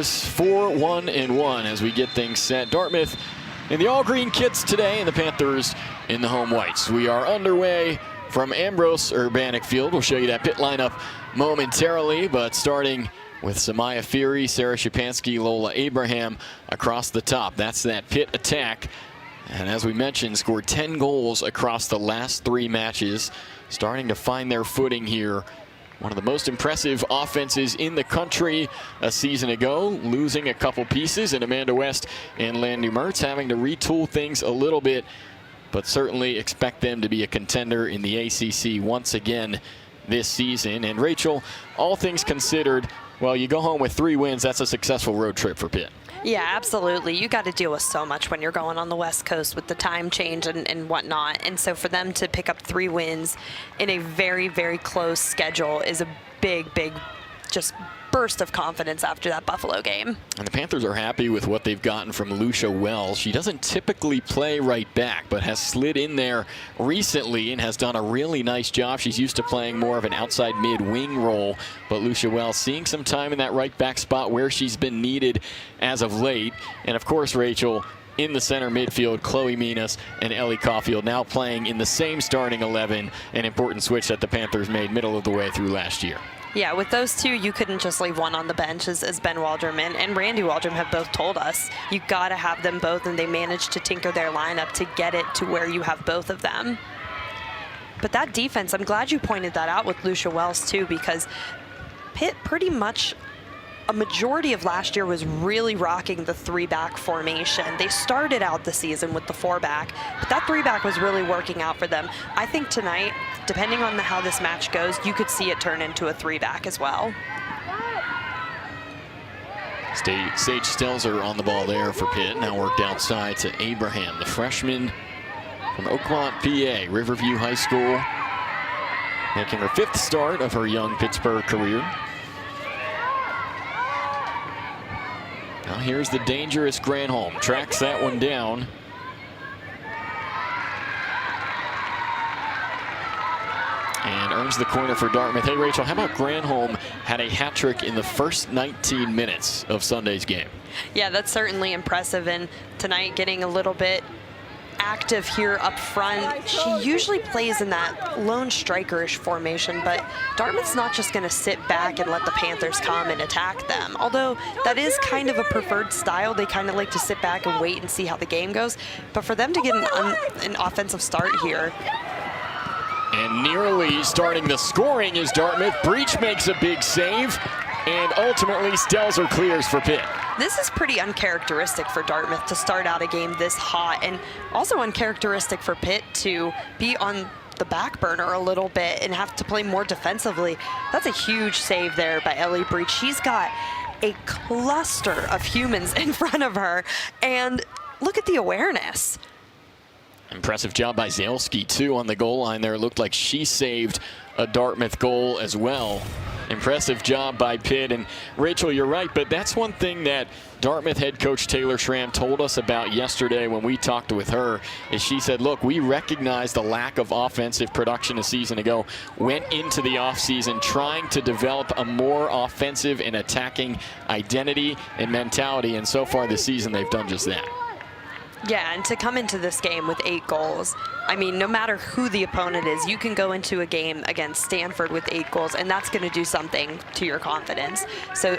4-1-1 as we get things set. Dartmouth in the all-green kits today, and the Panthers in the home whites. We are underway from Ambrose Urbanic Field. We'll show you that Pitt lineup momentarily, but starting with Samaya Fury, Sarah Shapansky, Lola Abraham across the top. That's that Pitt attack. And as we mentioned, scored 10 goals across the last 3 matches, starting to find their footing here. One of the most impressive offenses in the country a season ago, losing a couple pieces, and Amanda West and Landy Mertz having to retool things a little bit, but certainly expect them to be a contender in the ACC once again this season. And Rachel, all things considered, well, you go home with 3 wins. That's a successful road trip for Pitt. Yeah, absolutely. You got to deal with so much when you're going on the West Coast with the time change and whatnot. And so for them to pick up 3 wins in a very, very close schedule is a big just burst of confidence after that Buffalo game. And the Panthers are happy with what they've gotten from Lucia Wells. She doesn't typically play right back, but has slid in there recently and has done a really nice job. She's used to playing more of an outside mid-wing role, but Lucia Wells seeing some time in that right back spot where she's been needed as of late. And of course, Rachel, in the center midfield, Chloe Minas and Ellie Caulfield now playing in the same starting 11, an important switch that the Panthers made middle of the way through last year. Yeah, with those 2, you couldn't just leave one on the bench, as Ben Waldrum and Randy Waldrum have both told us. You got to have them both, and they managed to tinker their lineup to get it to where you have both of them. But that defense, I'm glad you pointed that out with Lucia Wells too, because Pitt pretty much a majority of last year was really rocking the 3-back formation. They started out the season with the 4-back, but that 3-back was really working out for them. I think tonight, depending on how this match goes, you could see it turn into a 3-back as well. Sage Stelzer on the ball there for Pitt. Now worked outside to Abraham, the freshman from Oakmont, PA, Riverview High School, making her 5th start of her young Pittsburgh career. Now here's the dangerous Granholm. Tracks that one down. And earns the corner for Dartmouth. Hey, Rachel, how about Granholm had a hat trick in the first 19 minutes of Sunday's game? Yeah, that's certainly impressive. And tonight getting a little bit active here up front. She usually plays in that lone striker-ish formation, but Dartmouth's not just going to sit back and let the Panthers come and attack them. Although that is kind of a preferred style. They kind of like to sit back and wait and see how the game goes. But for them to get an offensive start here. And nearly starting the scoring is Dartmouth. Breach makes a big save, and ultimately Stelzer clears for Pitt. This is pretty uncharacteristic for Dartmouth to start out a game this hot, and also uncharacteristic for Pitt to be on the back burner a little bit and have to play more defensively. That's a huge save there by Ellie Breach. She's got a cluster of humans in front of her, and look at the awareness. Impressive job by Zalski, too, on the goal line there. It looked like she saved a Dartmouth goal as well. Impressive job by Pitt. And Rachel, you're right, but that's one thing that Dartmouth head coach Taylor Schramm told us about yesterday when we talked with her, is she said, look, we recognize the lack of offensive production a season ago, went into the offseason trying to develop a more offensive and attacking identity and mentality, and so far this season they've done just that. Yeah, and to come into this game with 8 goals, I mean, no matter who the opponent is, you can go into a game against Stanford with 8 goals, and that's going to do something to your confidence. So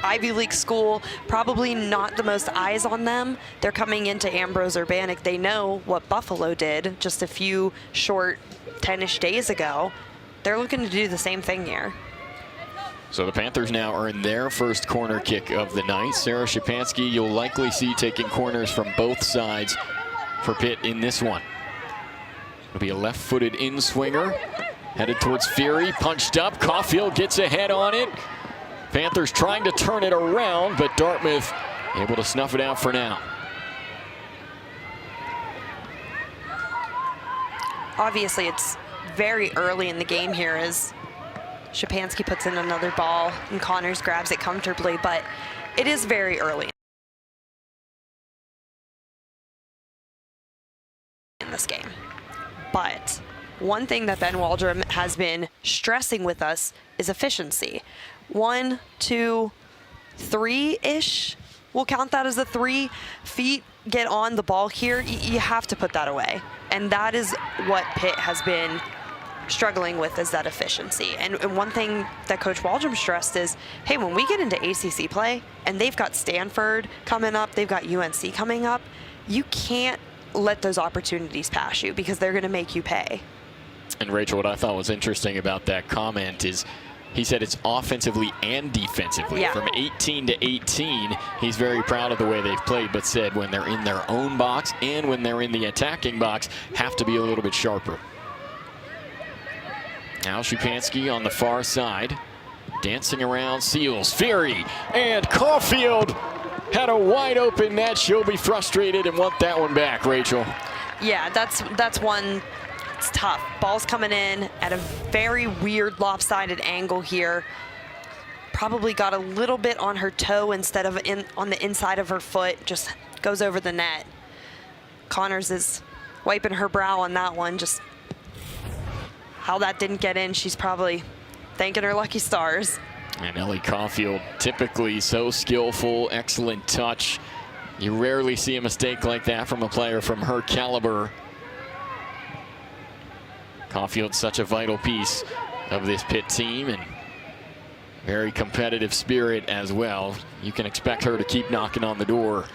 Ivy League school, probably not the most eyes on them. They're coming into Ambrose Urbanic. They know what Buffalo did just a few short 10-ish days ago. They're looking to do the same thing here. So the Panthers now earn their first corner kick of the night. Sarah Shapansky, you'll likely see taking corners from both sides for Pitt in this one. It'll be a left-footed in-swinger, headed towards Fury, punched up. Caulfield gets ahead on it. Panthers trying to turn it around, but Dartmouth able to snuff it out for now. Obviously, it's very early in the game here as Shapansky puts in another ball and Connors grabs it comfortably, but it is very early in this game. But one thing that Ben Waldrum has been stressing with us is efficiency. 1, 2, 3-ish, we'll count that as a 3 feet, get on the ball here, you have to put that away. And that is what Pitt has been struggling with, is that efficiency. And one thing that Coach Waldron stressed is, hey, when we get into ACC play and they've got Stanford coming up, they've got UNC coming up, you can't let those opportunities pass you because they're going to make you pay. And Rachel, what I thought was interesting about that comment is he said it's offensively and defensively. Yeah. From 18 to 18, he's very proud of the way they've played, but said when they're in their own box and when they're in the attacking box, have to be a little bit sharper. Now Szupanski on the far side, dancing around Seals, Fury, and Caulfield had a wide open net. She'll be frustrated and want that one back, Rachel. Yeah, that's one. It's tough. Ball's coming in at a very weird lopsided angle here. Probably got a little bit on her toe instead of on the inside of her foot. Just goes over the net. Connors is wiping her brow on that one. Just how that didn't get in, she's probably thanking her lucky stars. And Ellie Caulfield, typically so skillful, excellent touch. You rarely see a mistake like that from a player from her caliber. Caulfield's such a vital piece of this Pitt team, and very competitive spirit as well. You can expect her to keep knocking on the door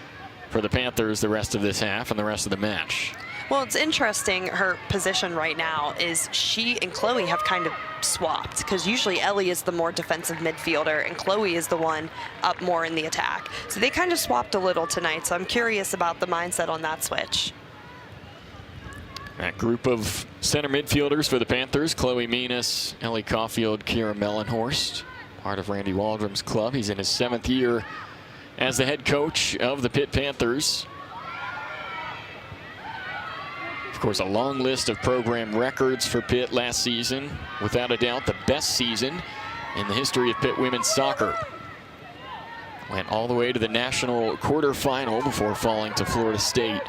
for the Panthers the rest of this half and the rest of the match. Well, it's interesting, her position right now is she and Chloe have kind of swapped, because usually Ellie is the more defensive midfielder and Chloe is the one up more in the attack. So they kind of swapped a little tonight, so I'm curious about the mindset on that switch. That group of center midfielders for the Panthers, Chloe Menas, Ellie Caulfield, Kira Mellenhorst, part of Randy Waldrom's club. He's in his 7th year as the head coach of the Pitt Panthers. Of course, a long list of program records for Pitt last season. Without a doubt, the best season in the history of Pitt women's soccer. Went all the way to the national quarterfinal before falling to Florida State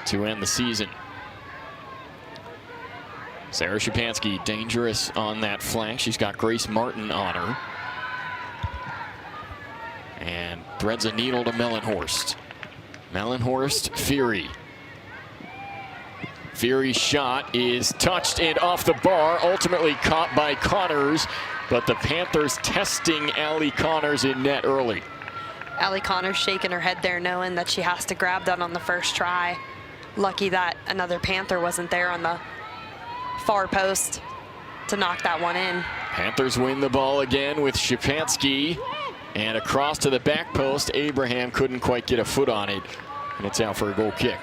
to end the season. Sarah Szupanski, dangerous on that flank. She's got Grace Martin on her. And threads a needle to Mellenhorst. Mellenhorst, Fury. Fury's shot is touched and off the bar, ultimately caught by Connors, but the Panthers testing Allie Connors in net early. Allie Connors shaking her head there, knowing that she has to grab that on the first try. Lucky that another Panther wasn't there on the far post to knock that one in. Panthers win the ball again with Szupanski, and across to the back post. Abraham couldn't quite get a foot on it, and it's out for a goal kick.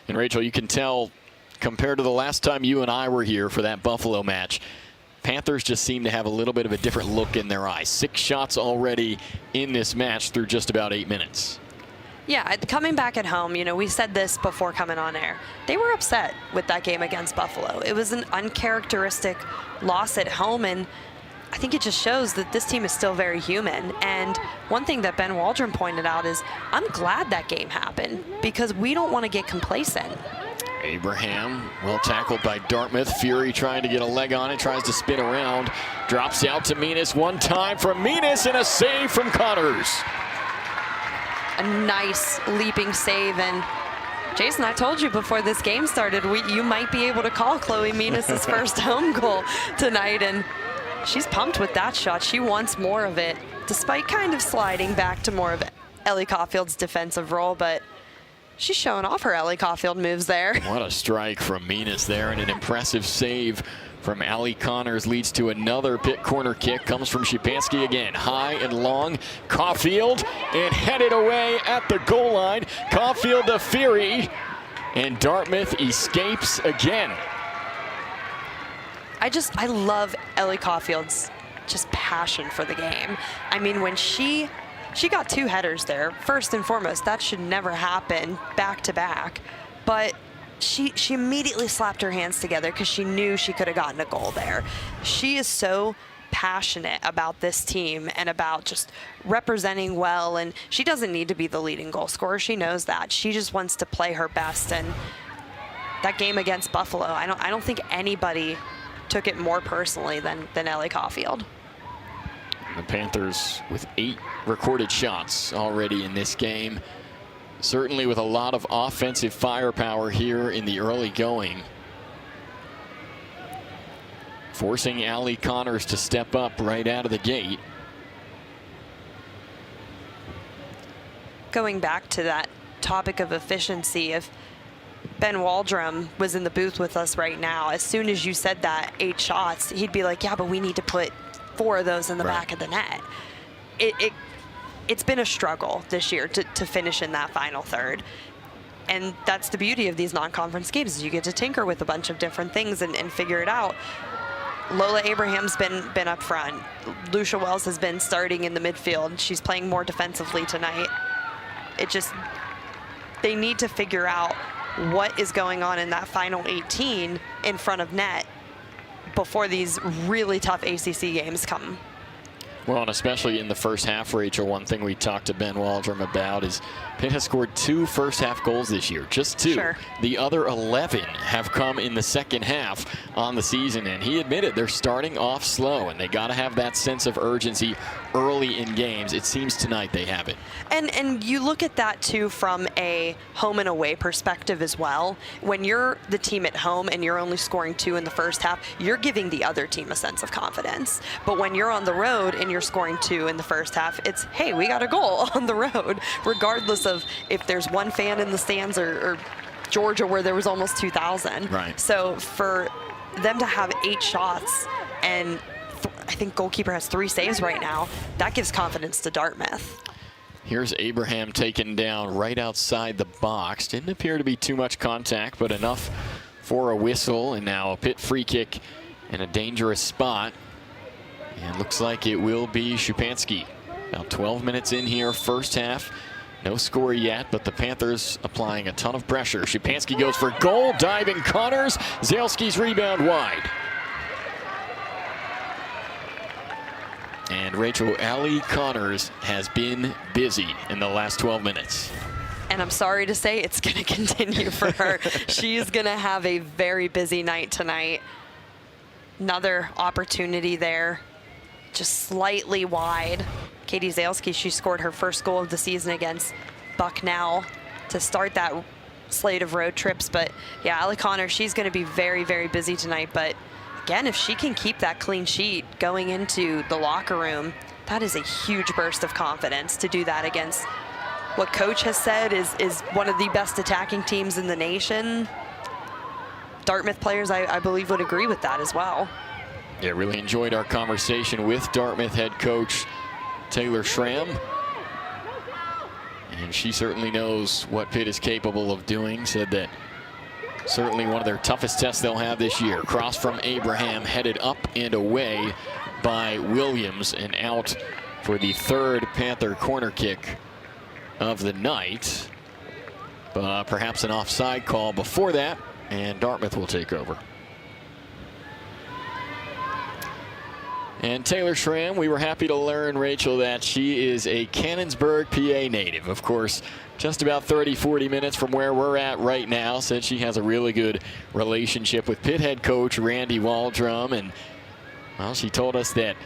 And Rachel, you can tell, compared to the last time you and I were here for that Buffalo match, Panthers just seem to have a little bit of a different look in their eyes. 6 shots already in this match through just about 8 minutes. Yeah, coming back at home, you know, we said this before coming on air. They were upset with that game against Buffalo. It was an uncharacteristic loss at home, and I think it just shows that this team is still very human. And one thing that Ben Waldron pointed out is, I'm glad that game happened because we don't want to get complacent. Abraham, well tackled by Dartmouth. Fury trying to get a leg on it, tries to spin around. Drops out to Menas one time from Menas, and a save from Connors. A nice leaping save. And Jason, I told you before this game started, you might be able to call Chloe Menas' first home goal tonight. And she's pumped with that shot. She wants more of it, despite kind of sliding back to more of Ellie Caulfield's defensive role. But she's showing off her Ellie Caulfield moves there. What a strike from Menas there, and an impressive save from Allie Connors leads to another Pitt corner kick. Comes from Szupanski again, high and long. Caulfield, and headed away at the goal line. Caulfield to Fury, and Dartmouth escapes again. I love Ellie Caulfield's just passion for the game. I mean, when she got 2 headers there, first and foremost, that should never happen back to back. But she immediately slapped her hands together because she knew she could have gotten a goal there. She is so passionate about this team and about just representing well. And she doesn't need to be the leading goal scorer. She knows that. She just wants to play her best. And that game against Buffalo, I don't think anybody took it more personally than Ellie Caulfield. The Panthers with 8 recorded shots already in this game. Certainly with a lot of offensive firepower here in the early going. Forcing Allie Connors to step up right out of the gate. Going back to that topic of efficiency, if Ben Waldrum was in the booth with us right now, as soon as you said that 8 shots, he'd be like, yeah, but we need to put 4 of those in the back of the net. It's been a struggle this year to finish in that final third. And that's the beauty of these non-conference games, is you get to tinker with a bunch of different things and figure it out. Lola Abraham's been up front. Lucia Wells has been starting in the midfield. She's playing more defensively tonight. They need to figure out what is going on in that final 18 in front of net before these really tough ACC games come. Well, and especially in the first half, Rachel, one thing we talked to Ben Waldrum about is Pitt has scored 2 first-half goals this year, just 2. Sure. The other 11 have come in the second half on the season, and he admitted they're starting off slow, and they got to have that sense of urgency early in games. It seems tonight they have it. And you look at that, too, from a home and away perspective as well. When you're the team at home and you're only scoring 2 in the first half, you're giving the other team a sense of confidence. But when you're on the road and you're scoring 2 in the first half, it's, hey, we got a goal on the road, regardless of if there's one fan in the stands or Georgia where there was almost 2,000. Right. So for them to have 8 shots and I think goalkeeper has 3 saves right now, that gives confidence to Dartmouth. Here's Abraham taken down right outside the box. Didn't appear to be too much contact, but enough for a whistle. And now a Pitt free kick in a dangerous spot. And looks like it will be Szupanski. About 12 minutes in here, first half. No score yet, but the Panthers applying a ton of pressure. Szupanski goes for goal, diving Connors. Zalski's rebound wide. And Rachel, Allie Connors has been busy in the last 12 minutes. And I'm sorry to say it's going to continue for her. She's going to have a very busy night tonight. Another opportunity there, just slightly wide. Katie Zalski, she scored her first goal of the season against Bucknell to start that slate of road trips. But yeah, Allie Connors, she's going to be very, very busy tonight. But again, if she can keep that clean sheet going into the locker room, that is a huge burst of confidence to do that against what coach has said is one of the best attacking teams in the nation. Dartmouth players, I believe, would agree with that as well. Yeah, really enjoyed our conversation with Dartmouth head coach Taylor Schramm. And she certainly knows what Pitt is capable of doing. Said that certainly one of their toughest tests they'll have this year. Cross from Abraham, headed up and away by Williams, and out for the 3rd Panther corner kick of the night. But perhaps an offside call before that, and Dartmouth will take over. And Taylor Schramm, we were happy to learn, Rachel, that she is a Canonsburg, PA native. Of course, just about 30-40 minutes from where we're at right now. Said she has a really good relationship with Pitt head coach Randy Waldrum. And, well, she told us that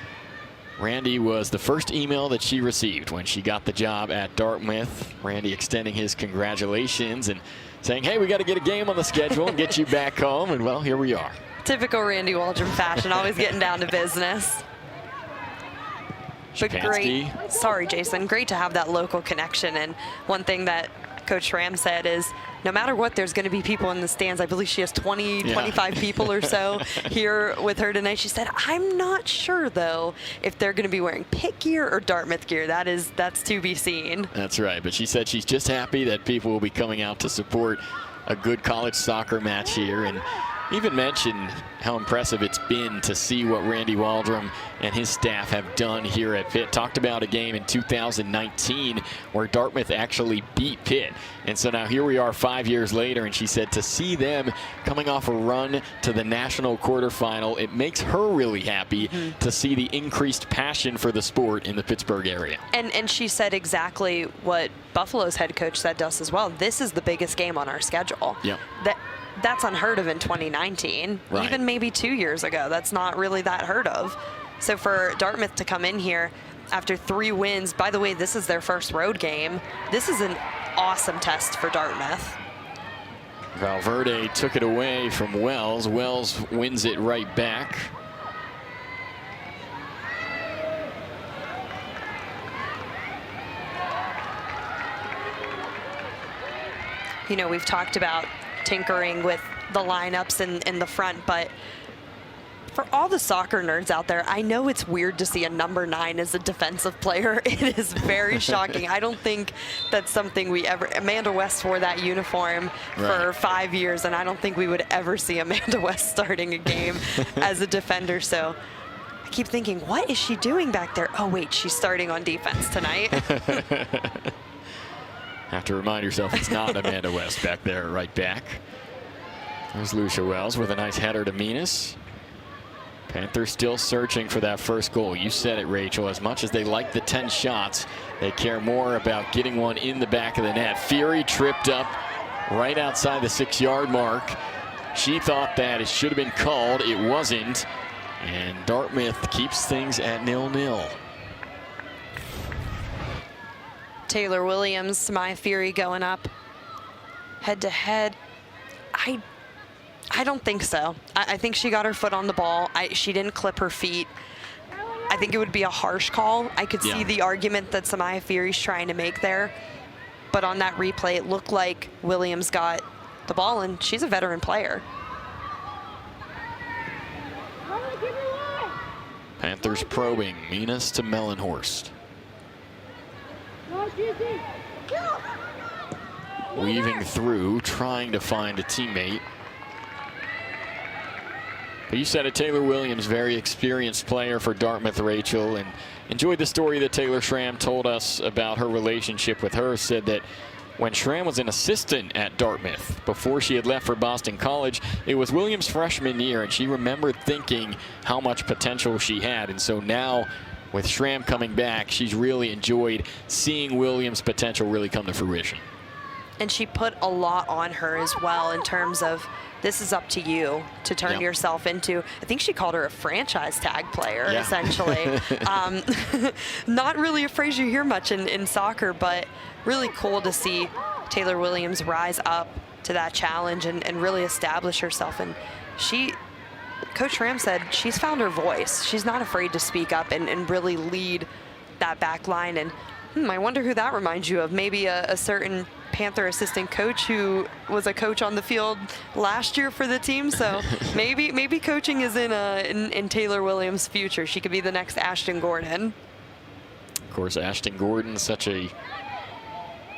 Randy was the first email that she received when she got the job at Dartmouth. Randy extending his congratulations and saying, hey, we got to get a game on the schedule and get you back home. And, well, here we are. Typical Randy Waldrum fashion, always getting down to business. But great, sorry Jason, great to have that local connection. And one thing that Coach Schramm said is no matter what, there's going to be people in the stands. I believe she has 25 people or so here with her tonight. She said, I'm not sure though if they're going to be wearing Pitt gear or Dartmouth gear. That's to be seen. That's right, but she said she's just happy that people will be coming out to support a good college soccer match here. And even mentioned how impressive it's been to see what Randy Waldrum and his staff have done here at Pitt. Talked about a game in 2019 where Dartmouth actually beat Pitt. And so now here we are 5 years later, and she said to see them coming off a run to the national quarterfinal, it makes her really happy to see the increased passion for the sport in the Pittsburgh area. And she said exactly what Buffalo's head coach said to us as well. This is the biggest game on our schedule. Yep. That's unheard of in 2019, right. Even maybe 2 years ago. That's not really that heard of. So for Dartmouth to come in here after 3 wins, by the way, this is their first road game. This is an awesome test for Dartmouth. Valverde took it away from Wells. Wells wins it right back. You know, we've talked about tinkering with the lineups in the front, but for all the soccer nerds out there, I know it's weird to see a number 9 as a defensive player. It is very shocking. I don't think that's something we ever. Amanda West wore that uniform for 5 years, and I don't think we would ever see Amanda West starting a game as a defender. So I keep thinking, what is she doing back there? Oh, wait, she's starting on defense tonight. Have to remind yourself it's not Amanda West back there, right back. There's Lucia Wells with a nice header to Minas. Panthers still searching for that first goal. You said it, Rachel. As much as they like the 10 shots, they care more about getting one in the back of the net. Fury tripped up right outside the 6-yard mark. She thought that it should have been called. It wasn't. And Dartmouth keeps things at 0-0. Taylor Williams, Maya Fury going up head to head. I don't think so. I think she got her foot on the ball. She didn't clip her feet. I think it would be a harsh call. I could see the argument that Samaya Fury's trying to make there. But on that replay, it looked like Williams got the ball, and she's a veteran player. Panthers probing. Minas to Mellenhorst. Weaving through, trying to find a teammate. But you said it, Taylor Williams, very experienced player for Dartmouth, Rachel, and enjoyed the story that Taylor Schramm told us about her relationship with her. Said that when Schramm was an assistant at Dartmouth, before she had left for Boston College, it was Williams' freshman year, and she remembered thinking how much potential she had. And so now, with Schramm coming back, she's really enjoyed seeing Williams' potential really come to fruition. And she put a lot on her as well in terms of, this is up to you to turn yourself into, I think she called her a franchise tag player, essentially. Not really a phrase you hear much in soccer, but really cool to see Taylor Williams rise up to that challenge and really establish herself. And Coach Schramm said she's found her voice. She's not afraid to speak up and really lead that back line. And I wonder who that reminds you of. Maybe a certain Panther assistant coach who was a coach on the field last year for the team. So maybe coaching is in Taylor Williams' future. She could be the next Ashton Gordon. Of course, Ashton Gordon, such a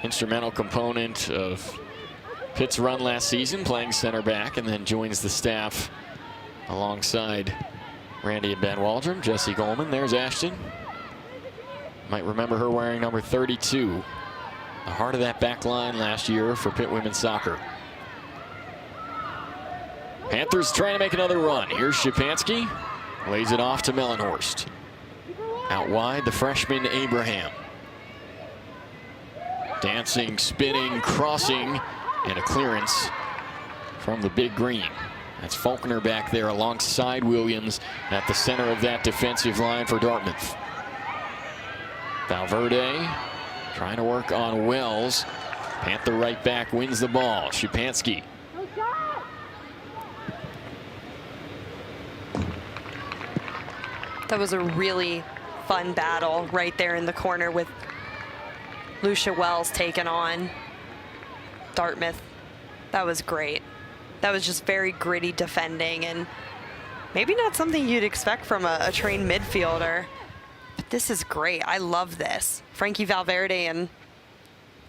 instrumental component of Pitt's run last season, playing center back, and then joins the staff alongside Randy and Ben Waldrum. Jesse Goldman, there's Ashton. Might remember her wearing number 32. The heart of that back line last year for Pitt women's soccer. Panthers trying to make another run. Here's Szczepanski. Lays it off to Mellenhorst. Out wide, the freshman Abraham. Dancing, spinning, crossing, and a clearance from the big green. That's Faulkner back there alongside Williams at the center of that defensive line for Dartmouth. Valverde trying to work on Wells. Panther right back wins the ball. Szczepanski. That was a really fun battle right there in the corner with Lucia Wells taking on Dartmouth. That was great. That was just very gritty defending, and maybe not something you'd expect from a trained midfielder. But this is great. I love this. Frankie Valverde and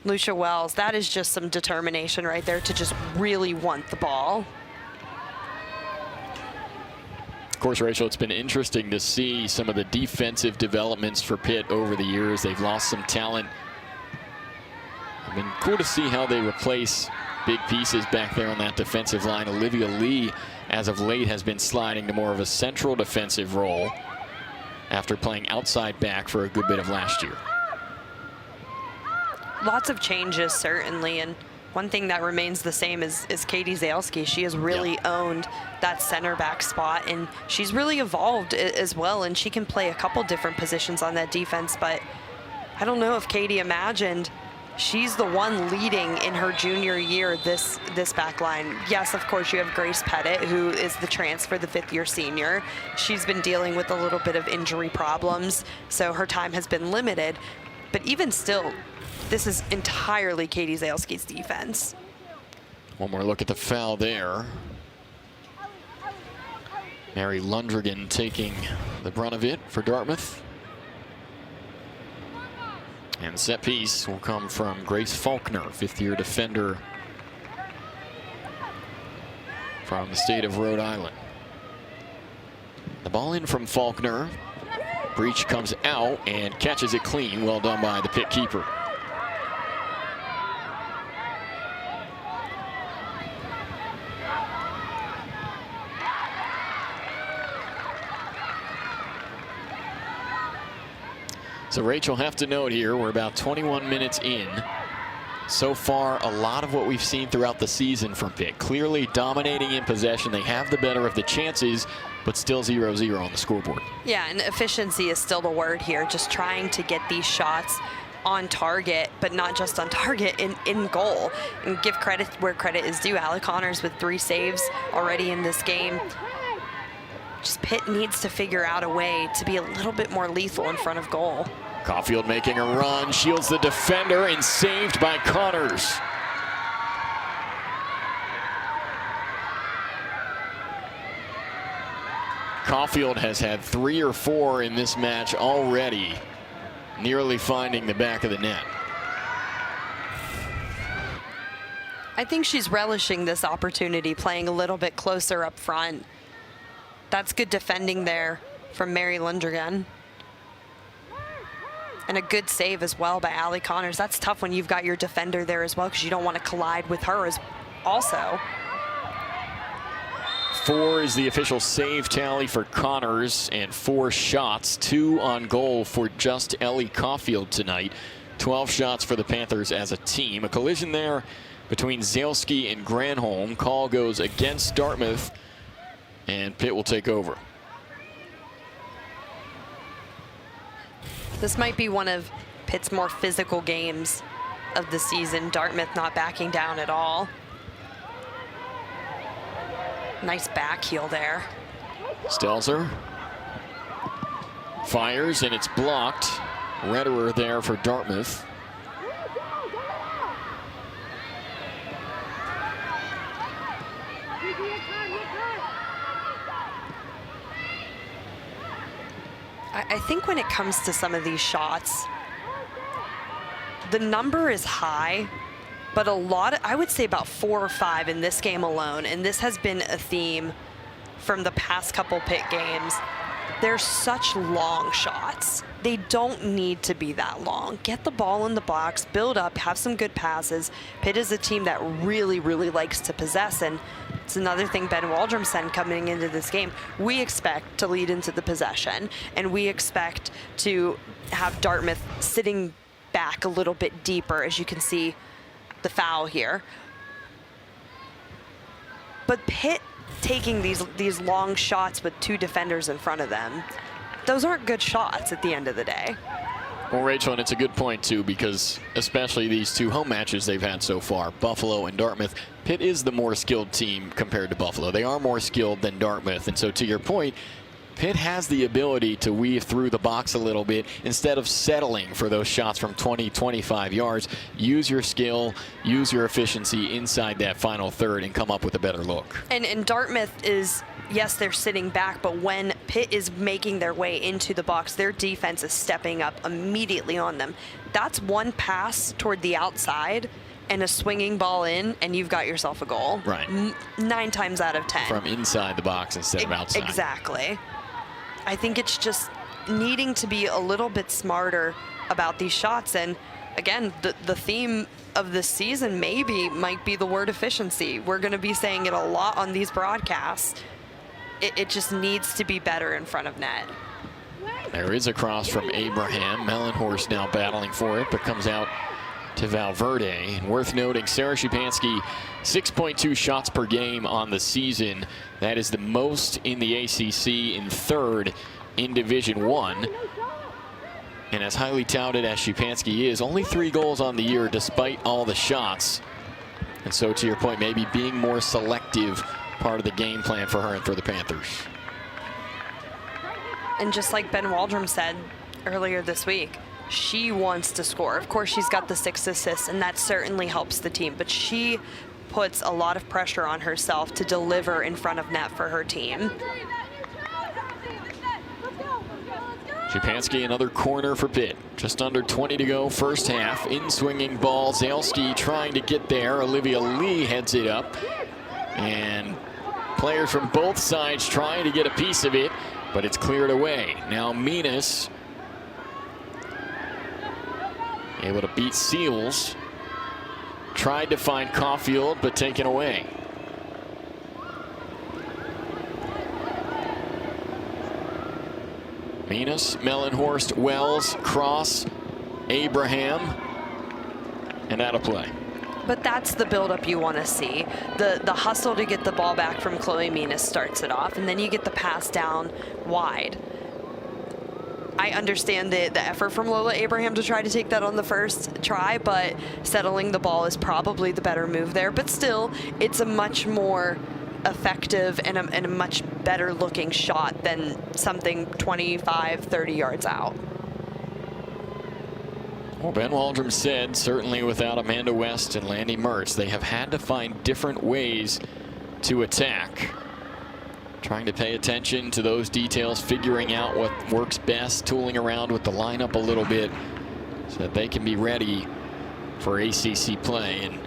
Lucia Wells, that is just some determination right there to just really want the ball. Of course, Rachel, it's been interesting to see some of the defensive developments for Pitt over the years. They've lost some talent. It's been cool to see how they replace big pieces back there on that defensive line. Olivia Lee, as of late, has been sliding to more of a central defensive role after playing outside back for a good bit of last year. Lots of changes, certainly, and one thing that remains the same is Katie Zalski. She has really owned that center back spot, and she's really evolved as well, and she can play a couple different positions on that defense, but I don't know if Katie imagined she's the one leading in her junior year this back line. Yes, of course, you have Grace Pettit, who is the transfer, the fifth-year senior. She's been dealing with a little bit of injury problems, so her time has been limited, but even still, this is entirely Katie Zalski's defense. One more look at the foul there. Mary Lundrigan taking the brunt of it for Dartmouth. And the set piece will come from Grace Faulkner, fifth-year defender from the state of Rhode Island. The ball in from Faulkner. Breach comes out and catches it clean. Well done by the Pitt keeper. So Rachel, have to note here, we're about 21 minutes in. So far, a lot of what we've seen throughout the season from Pitt. Clearly dominating in possession. They have the better of the chances, but still 0-0 on the scoreboard. Yeah, and efficiency is still the word here. Just trying to get these shots on target, but not just on target, in goal. And give credit where credit is due. Allie Connors with 3 saves already in this game. Just Pitt needs to figure out a way to be a little bit more lethal in front of goal. Caulfield making a run, shields the defender, and saved by Connors. Caulfield has had 3 or 4 in this match already, nearly finding the back of the net. I think she's relishing this opportunity, playing a little bit closer up front. That's good defending there from Mary Lundrigan. And a good save as well by Allie Connors. That's tough when you've got your defender there as well, because you don't want to collide with her as also. 4 is the official save tally for Connors, and 4 shots, 2 on goal for just Ellie Caulfield tonight. 12 shots for the Panthers as a team. A collision there between Zalski and Granholm. Call goes against Dartmouth, and Pitt will take over. This might be one of Pitt's more physical games of the season. Dartmouth not backing down at all. Nice back heel there. Stelzer fires, and it's blocked. Retterer there for Dartmouth. I think when it comes to some of these shots, the number is high, but a lot, I would say about 4 or 5 in this game alone, and this has been a theme from the past couple Pitt games. They're such long shots. They don't need to be that long. Get the ball in the box, build up, have some good passes. Pitt is a team that really, really likes to possess, and it's another thing Ben Waldrum said coming into this game. We expect to lead into the possession, and we expect to have Dartmouth sitting back a little bit deeper, as you can see the foul here. But Pitt taking these long shots with 2 defenders in front of them, those aren't good shots at the end of the day. Well, Rachel, and it's a good point, too, because especially these 2 home matches they've had so far, Buffalo and Dartmouth, Pitt is the more skilled team compared to Buffalo. They are more skilled than Dartmouth, and so to your point, Pitt has the ability to weave through the box a little bit instead of settling for those shots from 20, 25 yards. Use your skill, use your efficiency inside that final third and come up with a better look. And Dartmouth is, yes, they're sitting back, but when Pitt is making their way into the box, their defense is stepping up immediately on them. That's one pass toward the outside and a swinging ball in, and you've got yourself a goal. Right. 9 times out of 10. From inside the box instead of outside. Exactly. I think it's just needing to be a little bit smarter about these shots. And again, the theme of this season might be the word efficiency. We're going to be saying it a lot on these broadcasts. It just needs to be better in front of net. There is a cross from Abraham. Mellenhorst now battling for it, but comes out to Valverde. And worth noting, Sarah Szypanski, 6.2 shots per game on the season. That is the most in the ACC, and 3rd in Division I. And as highly touted as Szypanski is, only 3 goals on the year despite all the shots. And so to your point, maybe being more selective, part of the game plan for her and for the Panthers. And just like Ben Waldrum said earlier this week, she wants to score. Of course, she's got the 6 assists, and that certainly helps the team, but she puts a lot of pressure on herself to deliver in front of net for her team. Szypanski, another corner for Pitt. Just under 20 to go, first half. In-swinging ball, Zalski trying to get there. Olivia Lee heads it up. And players from both sides trying to get a piece of it, but it's cleared away. Now Minas able to beat Seals. Tried to find Caulfield, but taken away. Minas, Mellenhorst, Wells, Cross, Abraham, and out of play. But that's the buildup you want to see. The hustle to get the ball back from Chloe Minas starts it off, and then you get the pass down wide. I understand the effort from Lola Abraham to try to take that on the first try, but settling the ball is probably the better move there. But still, it's a much more effective and a much better looking shot than something 25, 30 yards out. Well, Ben Waldrum said certainly without Amanda West and Landy Mertz, they have had to find different ways to attack. Trying to pay attention to those details, figuring out what works best, tooling around with the lineup a little bit so that they can be ready for ACC play. And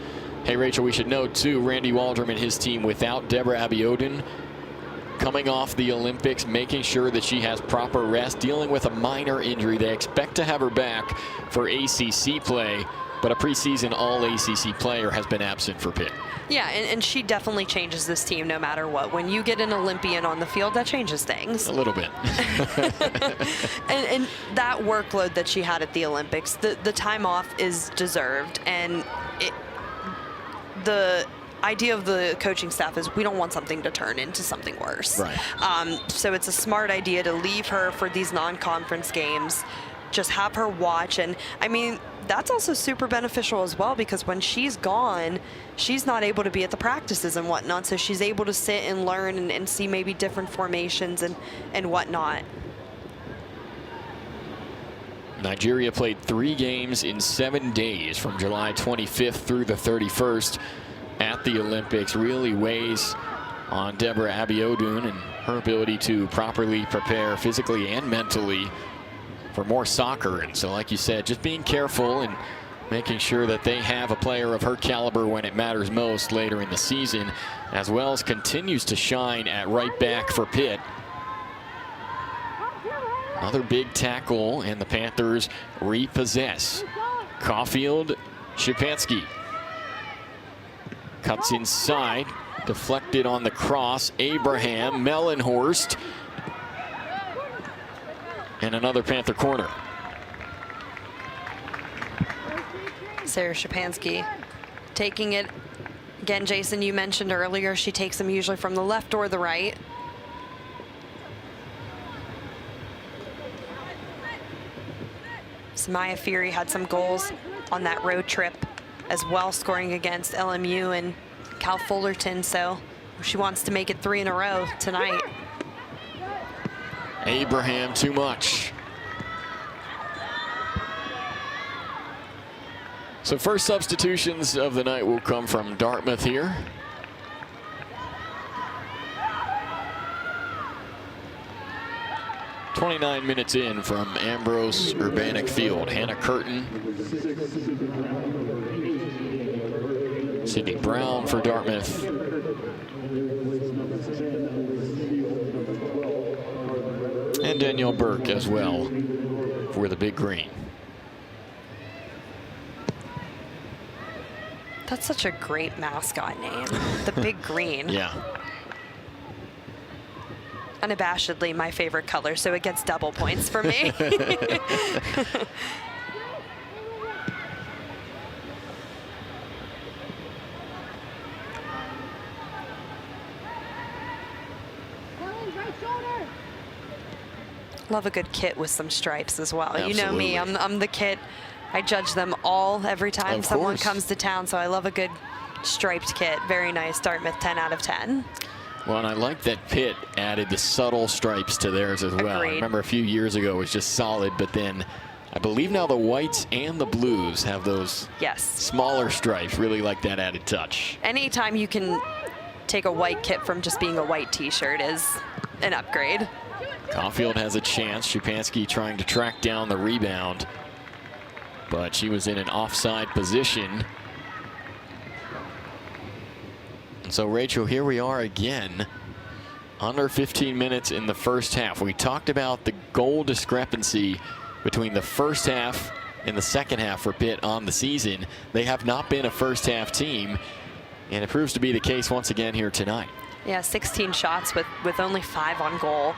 hey, Rachel, we should note too, Randy Waldrum and his team without Deborah Abiodun, coming off the Olympics, making sure that she has proper rest, dealing with a minor injury. They expect to have her back for ACC play, but a preseason all-ACC player has been absent for Pitt. Yeah, and she definitely changes this team no matter what. When you get an Olympian on the field, that changes things. A little bit. and that workload that she had at the Olympics, the time off is deserved. And the idea of the coaching staff is we don't want something to turn into something worse. Right. So it's a smart idea to leave her for these non-conference games, just have her watch. And I mean, that's also super beneficial as well, because when she's gone, she's not able to be at the practices and whatnot, so she's able to sit and learn and see maybe different formations and whatnot. Nigeria played 3 games in 7 days from July 25th through the 31st at the Olympics. Really weighs on Deborah Abiodun and her ability to properly prepare physically and mentally for more soccer. And so, like you said, just being careful and making sure that they have a player of her caliber when it matters most later in the season, as well as continues to shine at right back for Pitt. Another big tackle, and the Panthers repossess. Caulfield, Szypanski cuts inside, deflected on the cross. Abraham, Mellenhorst, and another Panther corner. Sarah Szypanski taking it. Again, Jason, you mentioned earlier, she takes them usually from the left or the right. Samaya Fury had some goals on that road trip as well, scoring against LMU and Cal Fullerton, so she wants to make it 3 in a row tonight. Abraham, too much. So first substitutions of the night will come from Dartmouth here. "29 minutes in from Ambrose Urbanic Field. Hannah Curtin Sydney Brown for Dartmouth. And Danielle Burke as well for the Big Green. That's such a great mascot name, the Big Green. Yeah. Unabashedly my favorite color, so it gets double points for me. Love a good kit with some stripes as well. Absolutely. You know me, I'm the kit. I judge them all every time someone comes to town, so I love a good striped kit. Very nice. Dartmouth, 10 out of 10. Well, and I like that Pitt added the subtle stripes to theirs as well. Agreed. I remember a few years ago it was just solid, but then I believe now the whites and the blues have those smaller stripes. Really like that added touch. Anytime you can take a white kit from just being a white t-shirt is an upgrade. Caulfield has a chance. Szypanski trying to track down the rebound, but she was in an offside position. And so, Rachel, here we are again, under 15 minutes in the first half. We talked about the goal discrepancy between the first half and the second half for Pitt on the season. They have not been a first half team, and it proves to be the case once again here tonight. Yeah, 16 shots with only 5 on goal.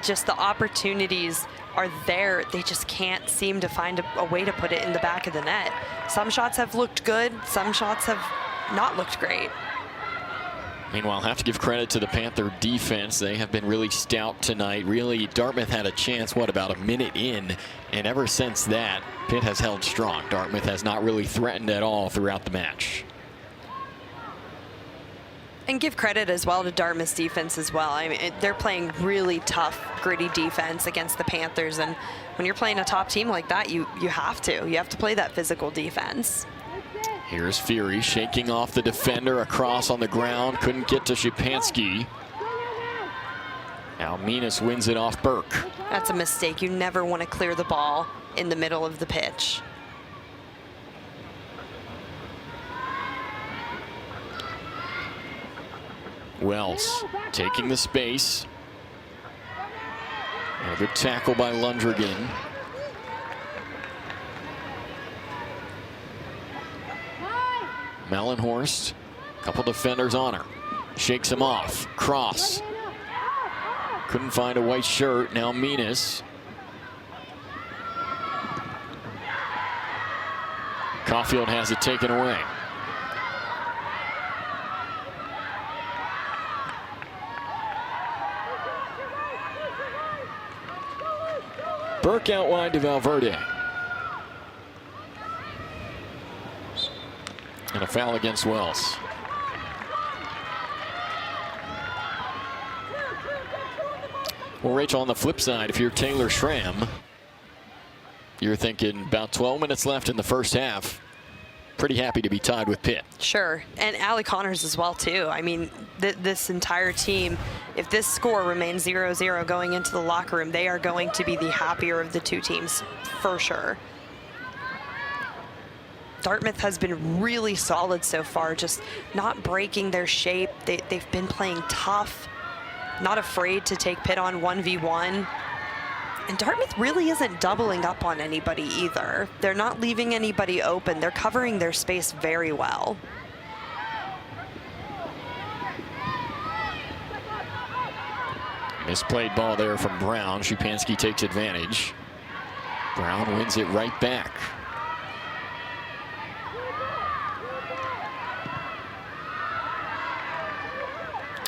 Just the opportunities are there. They just can't seem to find a way to put it in the back of the net. Some shots have looked good. Some shots have not looked great. Meanwhile, have to give credit to the Panther defense. They have been really stout tonight. Really, Dartmouth had a chance, about a minute in, and ever since that, Pitt has held strong. Dartmouth has not really threatened at all throughout the match. And give credit as well to Dartmouth's defense as well. I mean, they're playing really tough, gritty defense against the Panthers, and when you're playing a top team like that, you have to play that physical defense. Here's Fury shaking off the defender across on the ground. Couldn't get to Szypanski. Now Minas wins it off Burke. That's a mistake. You never want to clear the ball in the middle of the pitch. Wells taking the space. And a good tackle by Lundrigan. Mellenhorst, couple defenders on her. Shakes him off. Cross. Couldn't find a white shirt. Now Minas. Caulfield has it taken away. Burke out wide to Valverde. And a foul against Wells. Well, Rachel, on the flip side, if you're Taylor Schramm, you're thinking about 12 minutes left in the first half. Pretty happy to be tied with Pitt. Sure, and Allie Connors as well, too. I mean, this entire team, if this score remains 0-0 going into the locker room, they are going to be the happier of the two teams, for sure. Dartmouth has been really solid so far, just not breaking their shape. They've been playing tough, not afraid to take Pitt on 1v1. And Dartmouth really isn't doubling up on anybody either. They're not leaving anybody open. They're covering their space very well. Misplayed ball there from Brown. Szypanski takes advantage. Brown wins it right back.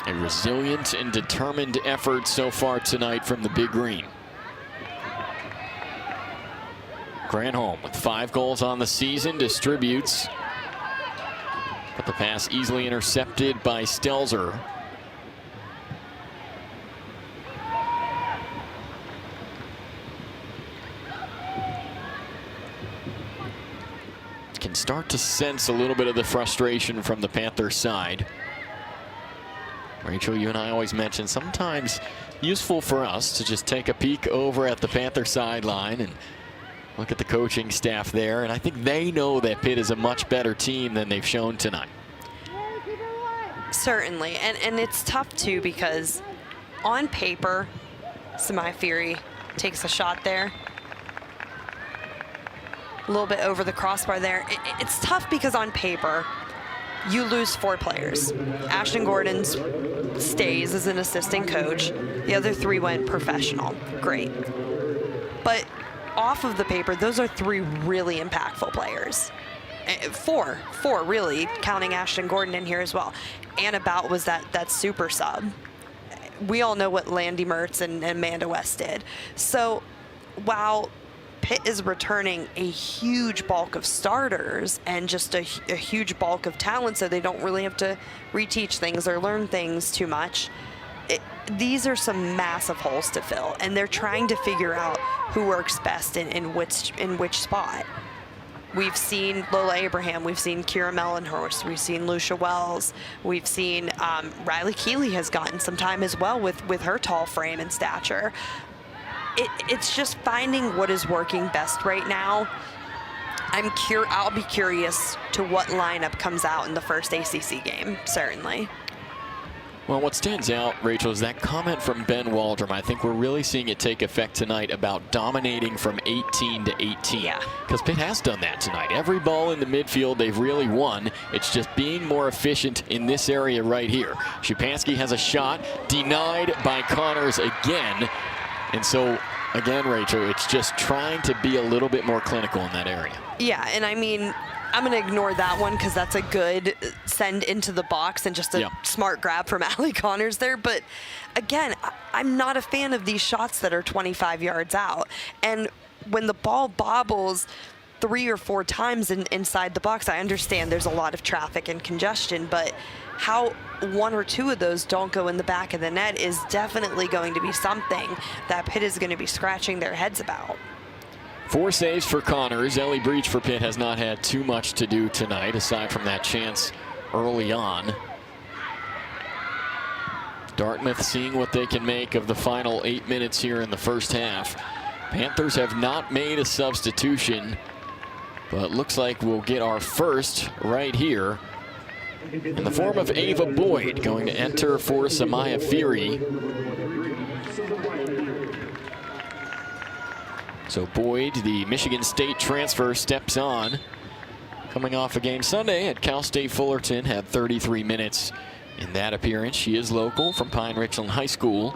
A resilient and determined effort so far tonight from the Big Green. Granholm with 5 goals on the season distributes, but the pass easily intercepted by Stelzer. Can start to sense a little bit of the frustration from the Panther side. Rachel, you and I always mention sometimes useful for us to just take a peek over at the Panther sideline and look at the coaching staff there. And I think they know that Pitt is a much better team than they've shown tonight. Certainly, and it's tough too because on paper, Samai Fury takes a shot there. A little bit over the crossbar there. It's tough because on paper, you lose 4 players. Ashton Gordon stays as an assistant coach. The other 3 went professional. Great. But off of the paper, those are 3 really impactful players. 4 really, counting Ashton Gordon in here as well. Anna Bout was that super sub. We all know what Landy Mertz and Amanda West did. So while Pitt is returning a huge bulk of starters and just a huge bulk of talent, so they don't really have to reteach things or learn things too much, these are some massive holes to fill, and they're trying to figure out who works best in which spot. We've seen Lola Abraham, we've seen Kira Mellenhorst, we've seen Lucia Wells, we've seen Riley Keeley has gotten some time as well with her tall frame and stature. It's just finding what is working best right now. I'll be curious to what lineup comes out in the first ACC game, certainly. Well, what stands out, Rachel, is that comment from Ben Waldron. I think we're really seeing it take effect tonight about dominating from 18 to 18. Yeah. Because Pitt has done that tonight. Every ball in the midfield, they've really won. It's just being more efficient in this area right here. Szupanski has a shot, denied by Connors again. And so, again, Rachel, it's just trying to be a little bit more clinical in that area. Yeah, and I mean, I'm going to ignore that one because that's a good send into the box and just a smart grab from Allie Connors there. But again, I'm not a fan of these shots that are 25 yards out. And when the ball bobbles 3 or 4 times inside the box, I understand there's a lot of traffic and congestion, but how 1 or 2 of those don't go in the back of the net is definitely going to be something that Pitt is going to be scratching their heads about. 4 saves for Connors. Ellie Breach for Pitt has not had too much to do tonight, aside from that chance early on. Dartmouth seeing what they can make of the final 8 minutes here in the first half. Panthers have not made a substitution, but looks like we'll get our first right here in the form of Ava Boyd, going to enter for Samaya Fury. So Boyd, the Michigan State transfer, steps on. Coming off a game Sunday at Cal State Fullerton, had 33 minutes in that appearance. She is local from Pine Richland High School.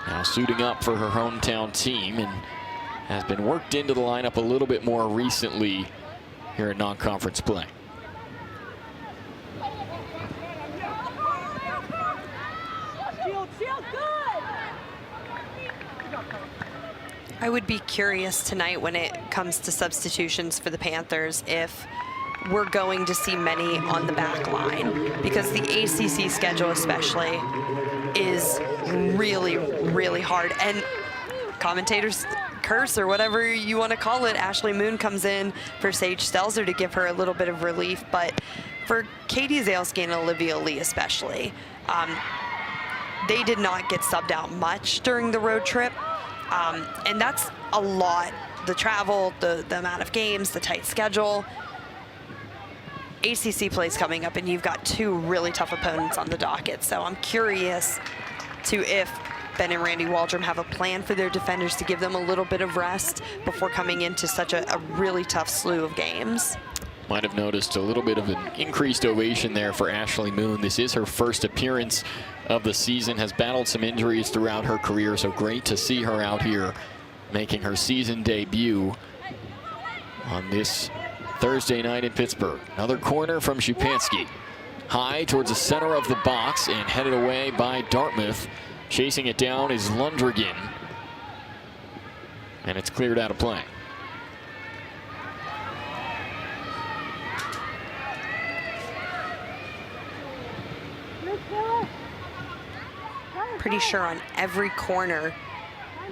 Now suiting up for her hometown team and has been worked into the lineup a little bit more recently here in non-conference play. I would be curious tonight when it comes to substitutions for the Panthers if we're going to see many on the back line, because the ACC schedule especially is really, really hard. And commentators curse or whatever you want to call it. Ashley Moon comes in for Sage Stelzer to give her a little bit of relief, but for Katie Zalesky and Olivia Lee especially, they did not get subbed out much during the road trip. And that's a lot. The travel, the amount of games, the tight schedule. ACC plays coming up, and you've got 2 really tough opponents on the docket. So I'm curious if Ben and Randy Waldrum have a plan for their defenders to give them a little bit of rest before coming into such a really tough slew of games. Might have noticed a little bit of an increased ovation there for Ashley Moon. This is her first appearance of the season, has battled some injuries throughout her career, so great to see her out here making her season debut on this Thursday night in Pittsburgh. Another corner from Szupanski. High towards the center of the box and headed away by Dartmouth. Chasing it down is Lundrigan. And it's cleared out of play. Pretty sure on every corner,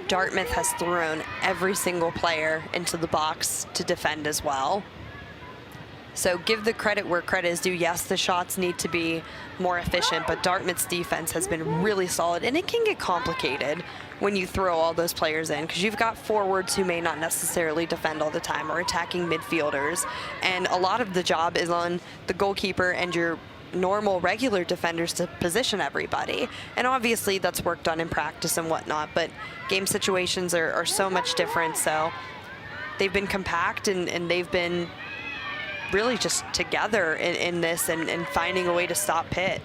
Dartmouth has thrown every single player into the box to defend as well. So give the credit where credit is due. Yes, the shots need to be more efficient, but Dartmouth's defense has been really solid, and it can get complicated when you throw all those players in, because you've got forwards who may not necessarily defend all the time or attacking midfielders, and a lot of the job is on the goalkeeper and your normal, regular defenders to position everybody. And obviously that's worked on in practice and whatnot, but game situations are so much different. So they've been compact and they've been really just together in this and finding a way to stop Pitt.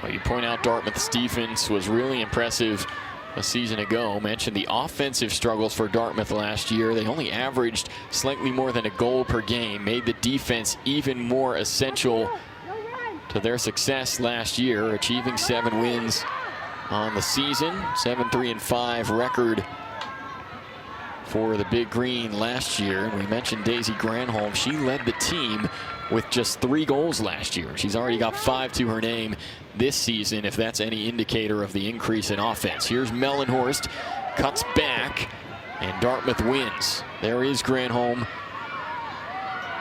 Well, you point out Dartmouth's defense was really impressive a season ago. Mentioned the offensive struggles for Dartmouth last year. They only averaged slightly more than a goal per game, made the defense even more essential to their success last year, achieving 7 wins on the season. 7-3-5 record for the Big Green last year. And we mentioned Daisy Granholm. She led the team with just 3 goals last year. She's already got 5 to her name this season, if that's any indicator of the increase in offense. Here's Mellenhorst, cuts back, and Dartmouth wins. There is Granholm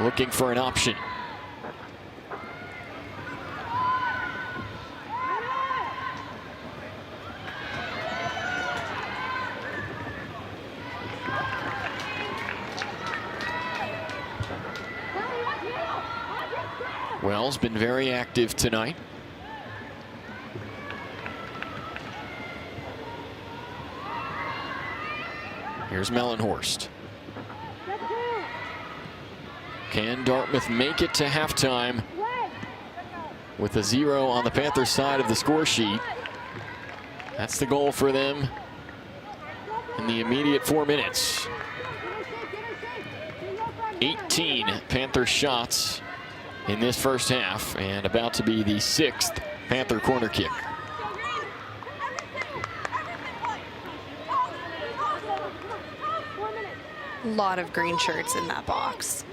looking for an option. Wells been very active tonight. Here's Mellenhorst. Can Dartmouth make it to halftime with a 0 on the Panther side of the score sheet? That's the goal for them in the immediate 4 minutes. 18 Panther shots in this first half, and about to be the 6th Panther corner kick. A lot of green shirts in that box.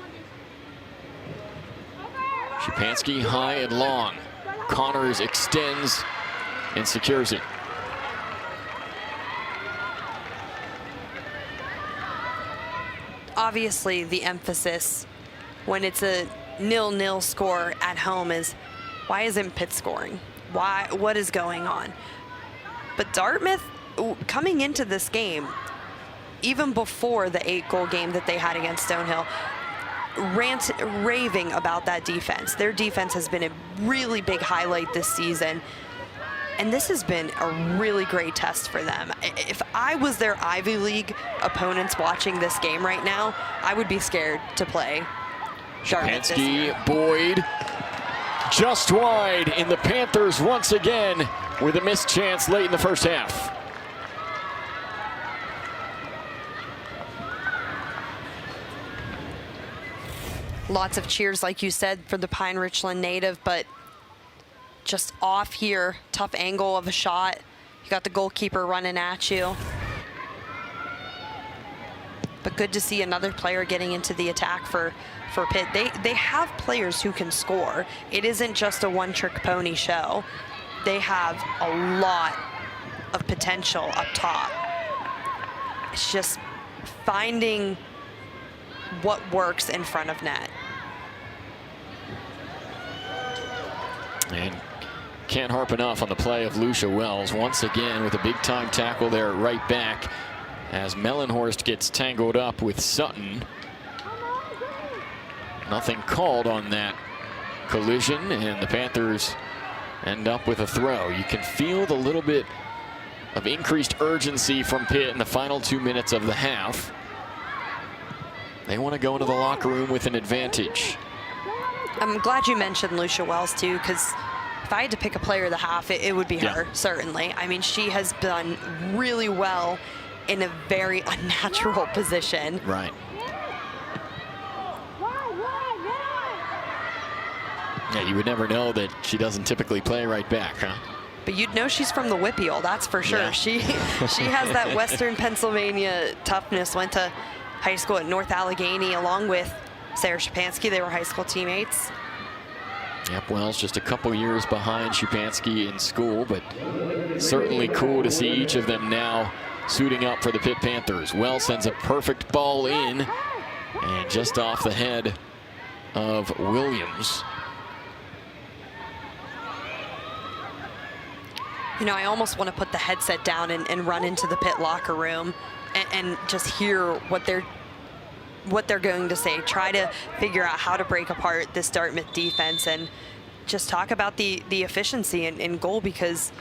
Szypanski high and long. Connors extends and secures it. Obviously, the emphasis when it's a 0-0 score at home is, why isn't Pitt scoring? What is going on? But Dartmouth, coming into this game, even before the 8-goal game that they had against Stonehill, raving about that defense. Their defense has been a really big highlight this season, and this has been a really great test for them. If I was their Ivy League opponents watching this game right now, I would be scared to play Dartmouth this year. Boyd, just wide, and the Panthers once again with a missed chance late in the first half. Lots of cheers, like you said, for the Pine Richland native, but just off here, tough angle of a shot. You got the goalkeeper running at you. But good to see another player getting into the attack for Pitt. They have players who can score. It isn't just a one-trick pony show. They have a lot of potential up top. It's just finding what works in front of net. And can't harp enough on the play of Lucia Wells once again with a big time tackle there at right back as Mellenhorst gets tangled up with Sutton. Nothing called on that collision, and the Panthers end up with a throw. You can feel the little bit of increased urgency from Pitt in the final 2 minutes of the half. They want to go into the locker room with an advantage. I'm glad you mentioned Lucia Wells too, because if I had to pick a player of the half, it would be her, certainly. I mean, she has done really well in a very unnatural position. Right. Yeah, you would never know that she doesn't typically play right back, huh? But you'd know she's from the Whippeal, that's for sure. Yeah. She has that Western Pennsylvania toughness. Went to high school at North Allegheny along with Sarah Szypanski. They were high school teammates. Yep, Wells just a couple years behind Szypanski in school, but certainly cool to see each of them now suiting up for the Pitt Panthers. Wells sends a perfect ball in, and just off the head of Williams. You know, I almost want to put the headset down and run into the Pitt locker room. and just hear what they're going to say. Try to figure out how to break apart this Dartmouth defense and just talk about the efficiency in goal, because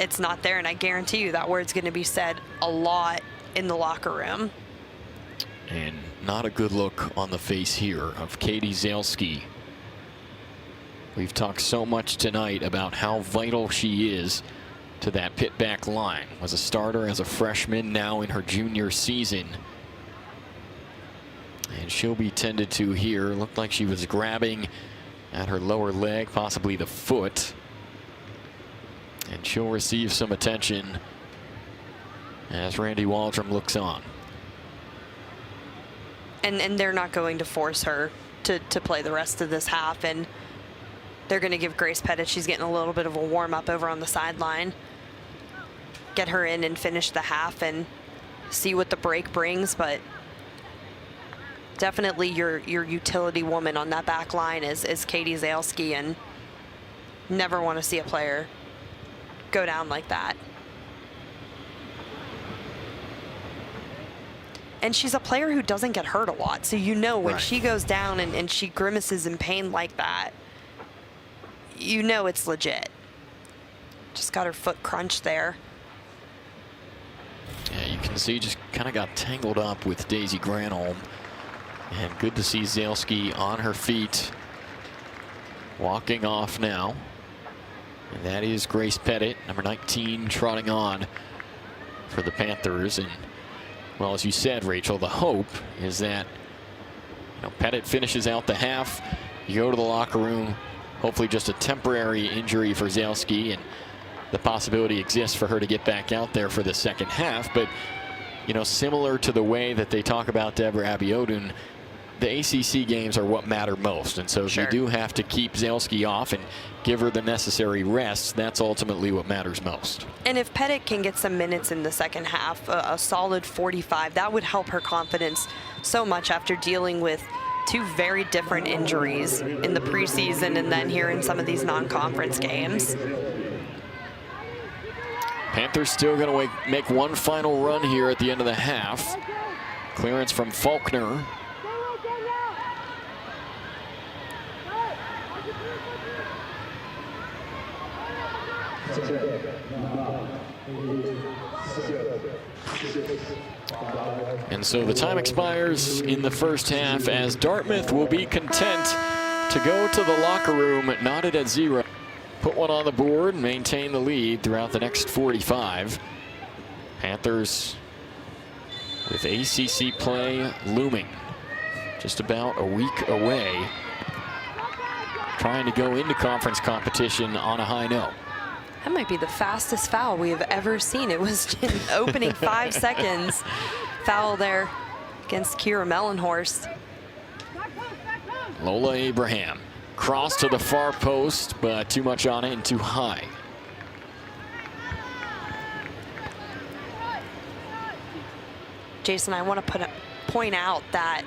it's not there. And I guarantee you that word's going to be said a lot in the locker room. And not a good look on the face here of Katie Zalski. We've talked so much tonight about how vital she is to that Pitt back line. Was a starter as a freshman, now in her junior season. And she'll be tended to here. Looked like she was grabbing at her lower leg, possibly the foot. And she'll receive some attention as Randy Waldrum looks on. And they're not going to force her to play the rest of this half. And they're going to give Grace Pettit, she's getting a little bit of a warm-up over on the sideline. Get her in and finish the half and see what the break brings. But definitely your utility woman on that back line is Katie Zalski, and never want to see a player go down like that. And she's a player who doesn't get hurt a lot. So you know when she goes down and she grimaces in pain like that, you know it's legit. Just got her foot crunched there. Yeah, you can see just kind of got tangled up with Daisy Granholm. And good to see Zalski on her feet, walking off now. And that is Grace Pettit, number 19, trotting on for the Panthers. And well, as you said, Rachel, the hope is that Pettit finishes out the half. You go to the locker room, hopefully just a temporary injury for Zalski, and the possibility exists for her to get back out there for the second half. But similar to the way that they talk about Deborah Abiodun, the ACC games are what matter most. And so if you do have to keep Zalski off and give her the necessary rest, that's ultimately what matters most. And if Pettit can get some minutes in the second half, a solid 45, that would help her confidence so much after dealing with two very different injuries in the preseason and then here in some of these non-conference games. Panthers still going to make one final run here at the end of the half. Clearance from Faulkner. And so the time expires in the first half as Dartmouth will be content to go to the locker room knotted at 0. Put one on the board and maintain the lead throughout the next 45. Panthers with ACC play looming. Just about a week away. Trying to go into conference competition on a high note. That might be the fastest foul we have ever seen. It was in opening 5 seconds. Foul there against Kira Mellenhorst. Lola Abraham. Cross to the far post, but too much on it and too high. Jason, I want to point out that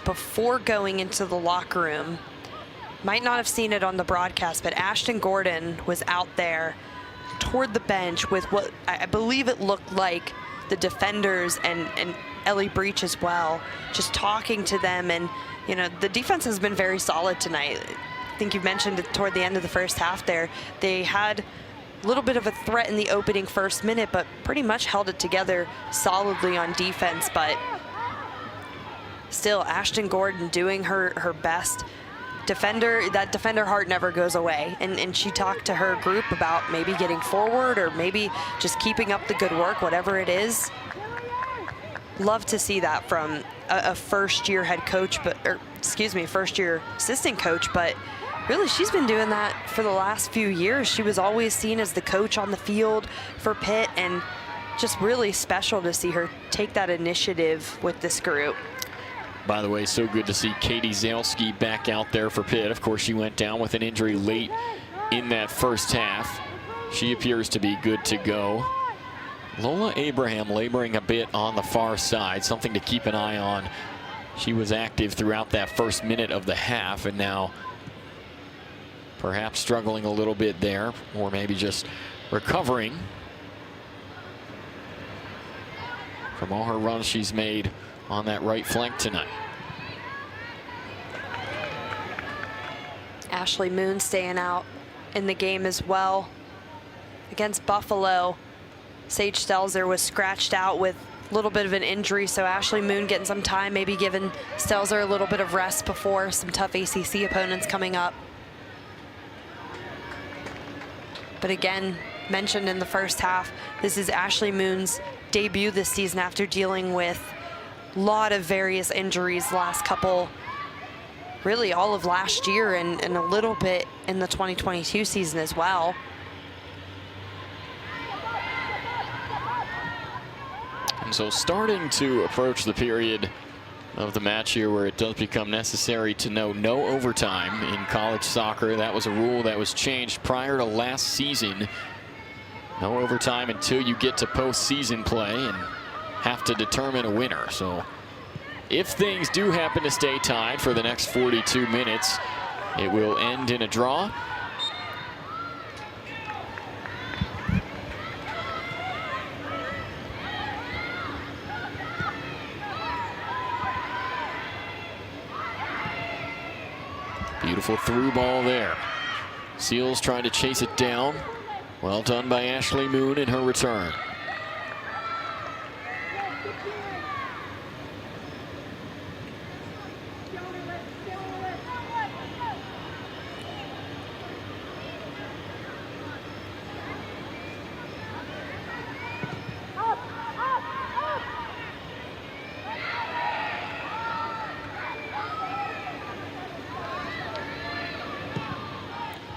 before going into the locker room, might not have seen it on the broadcast, but Ashton Gordon was out there toward the bench with what I believe it looked like the defenders and Ellie Breach as well, just talking to them. And the defense has been very solid tonight. I think you mentioned it toward the end of the first half there. They had a little bit of a threat in the opening first minute, but pretty much held it together solidly on defense. But still, Ashton Gordon doing her best. That defender heart never goes away. And she talked to her group about maybe getting forward or maybe just keeping up the good work, whatever it is. Love to see that from a first-year head coach, first-year assistant coach, but really she's been doing that for the last few years. She was always seen as the coach on the field for Pitt, and just really special to see her take that initiative with this group. By the way, so good to see Katie Zalski back out there for Pitt. Of course, she went down with an injury late in that first half. She appears to be good to go. Lola Abraham laboring a bit on the far side, something to keep an eye on. She was active throughout that first minute of the half, and now perhaps struggling a little bit there, or maybe just recovering. from all her runs she's made on that right flank tonight. Ashley Moon staying out in the game as well. Against Buffalo, Sage Stelzer was scratched out with a little bit of an injury, so Ashley Moon getting some time, maybe giving Stelzer a little bit of rest before some tough ACC opponents coming up. But again, mentioned in the first half, this is Ashley Moon's debut this season after dealing with a lot of various injuries last couple, really all of last year and a little bit in the 2022 season as well. And so starting to approach the period of the match here where it does become necessary to know no overtime in college soccer. That was a rule that was changed prior to last season. No overtime until you get to postseason play and have to determine a winner. So if things do happen to stay tied for the next 42 minutes, it will end in a draw. Beautiful through ball there. Seals trying to chase it down. Well done by Ashley Moon in her return.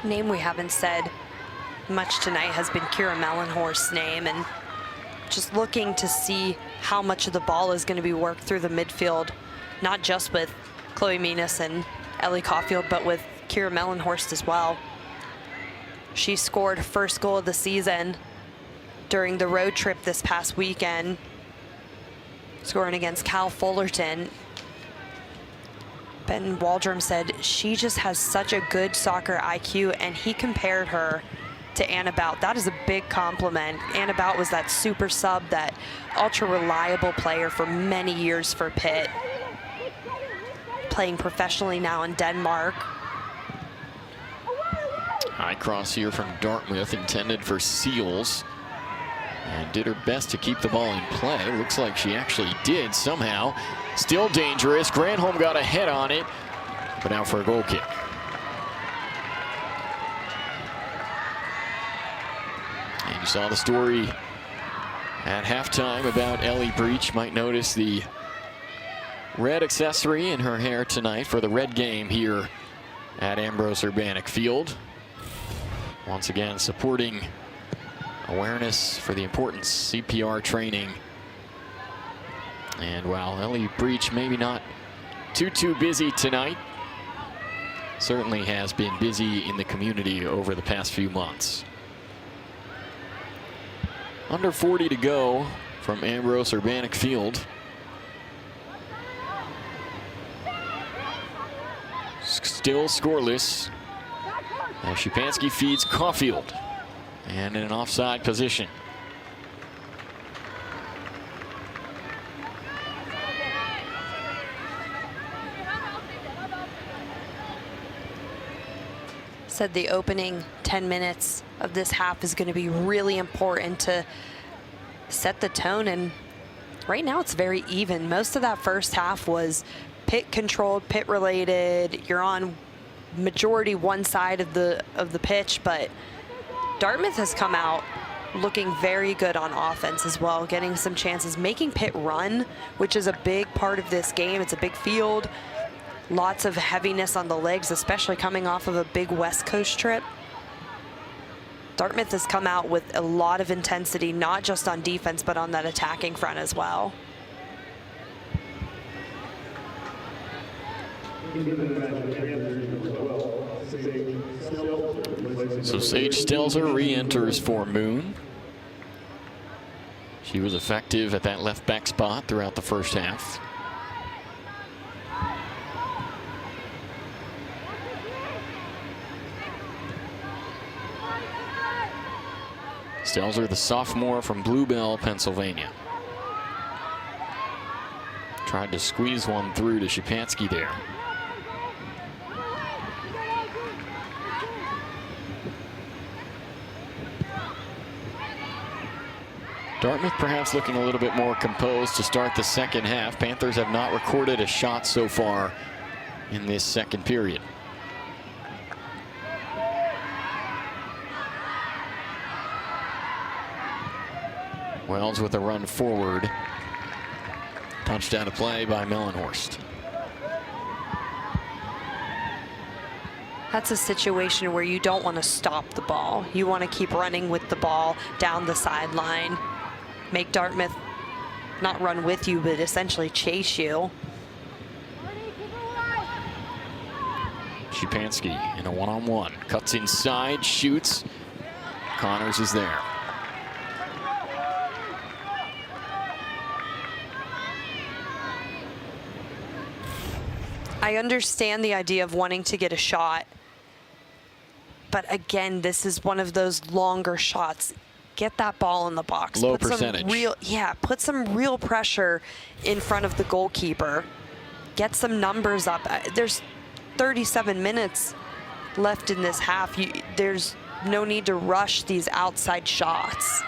Name we haven't said much tonight has been Kira Mellenhorst's name, and just looking to see how much of the ball is going to be worked through the midfield, not just with Chloe Menas and Ellie Caulfield, but with Kira Mellenhorst as well. She scored first goal of the season during the road trip this past weekend, scoring against Cal Fullerton. Ben Waldrum said she just has such a good soccer IQ, and he compared her to Anna Bout. That is a big compliment. Anna Bout was that super sub, that ultra reliable player for many years for Pitt, playing professionally now in Denmark. High cross here from Dartmouth, intended for Seals, and did her best to keep the ball in play. Looks like she actually did somehow. Still dangerous. Granholm got a head on it, but out for a goal kick. And you saw the story at halftime about Ellie Breach. Might notice the red accessory in her hair tonight for the red game here at Ambrose Urbanic Field. Once again, supporting awareness for the importance CPR training. And while Ellie Breach maybe not too busy tonight, certainly has been busy in the community over the past few months. Under 40 to go from Ambrose Urbanic Field. Still scoreless as Szupanski feeds Caulfield, and in an offside position. Said the opening 10 minutes of this half is going to be really important to set the tone, and right now it's very even. Most of that first half was Pitt controlled, Pitt related. You're on majority one side of the pitch, but Dartmouth has come out looking very good on offense as well, getting some chances, making Pitt run, which is a big part of this game. It's a big field. Lots of heaviness on the legs, especially coming off of a big West Coast trip. Dartmouth has come out with a lot of intensity, not just on defense, but on that attacking front as well. So Sage Stelzer re-enters for Moon. She was effective at that left back spot throughout the first half. Stelzer, the sophomore from Bluebell, Pennsylvania. Tried to squeeze one through to Szczepanski there. Dartmouth perhaps looking a little bit more composed to start the second half. Panthers have not recorded a shot so far in this second period. Wells with a run forward. Touchdown to play by Mellenhorst. That's a situation where you don't want to stop the ball. You want to keep running with the ball down the sideline. Make Dartmouth not run with you, but essentially chase you. Szczepanski in a one-on-one. Cuts inside, shoots. Connors is there. I understand the idea of wanting to get a shot, but again, this is one of those longer shots. Get that ball in the box. Low put percentage. Put some real pressure in front of the goalkeeper. Get some numbers up. There's 37 minutes left in this half. There's no need to rush these outside shots.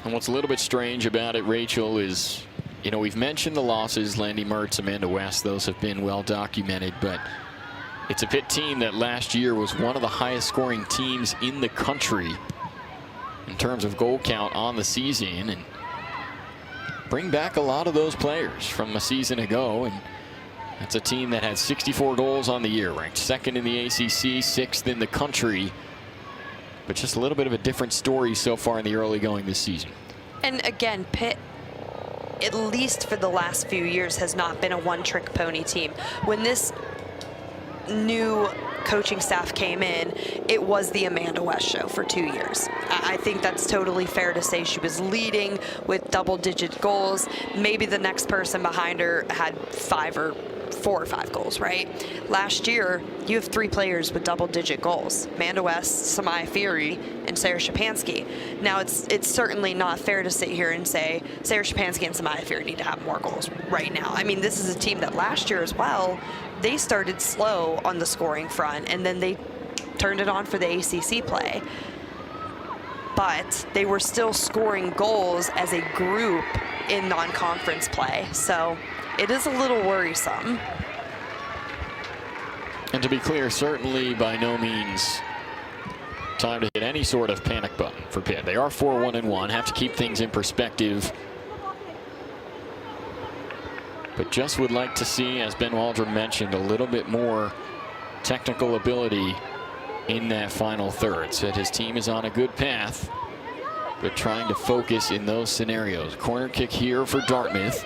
And what's a little bit strange about it, Rachel, is, you know, we've mentioned the losses, Landy Mertz, Amanda West, those have been well documented, but it's a Pitt team that last year was one of the highest scoring teams in the country in terms of goal count on the season, and bring back a lot of those players from a season ago. And that's a team that had 64 goals on the year, ranked second in the ACC, sixth in the country. But just a little bit of a different story so far in the early going this season. And again, Pitt, at least for the last few years, has not been a one-trick pony team. When this new coaching staff came in, it was the Amanda West show for 2 years. I think that's totally fair to say. She was leading with double-digit goals. Maybe the next person behind her had 4 or 5 goals, right? Last year, you have 3 players with double-digit goals: Amanda West, Samaya Fury, and Sarah Szczepanski. Now, it's certainly not fair to sit here and say Sarah Szczepanski and Samaya Fury need to have more goals right now. I mean, this is a team that last year as well, they started slow on the scoring front, and then they turned it on for the ACC play. But they were still scoring goals as a group in non-conference play. So it is a little worrisome. And to be clear, certainly by no means time to hit any sort of panic button for Pitt. They are 4-1-1, have to keep things in perspective. But just would like to see, as Ben Waldron mentioned, a little bit more technical ability in that final third. Said his team is on a good path, but trying to focus in those scenarios. Corner kick here for Dartmouth.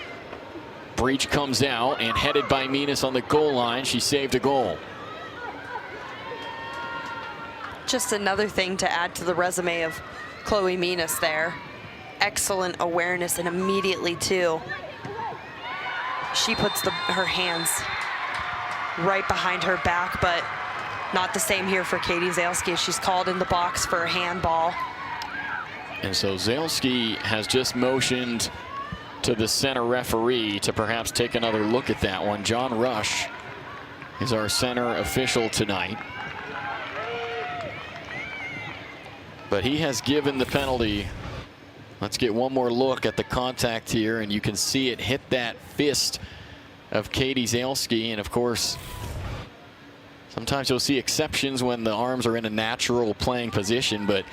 Breach comes out and headed by Menas on the goal line. She saved a goal. Just another thing to add to the resume of Chloe Menas there. Excellent awareness, and immediately too, she puts her hands right behind her back, but not the same here for Katie Zalesky. She's called in the box for a handball. And so Zalesky has just motioned to the center referee to perhaps take another look at that one. John Rush is our center official tonight. But he has given the penalty. Let's get one more look at the contact here, and you can see it hit that fist of Katie Zalesky. And of course, sometimes you'll see exceptions when the arms are in a natural playing position, but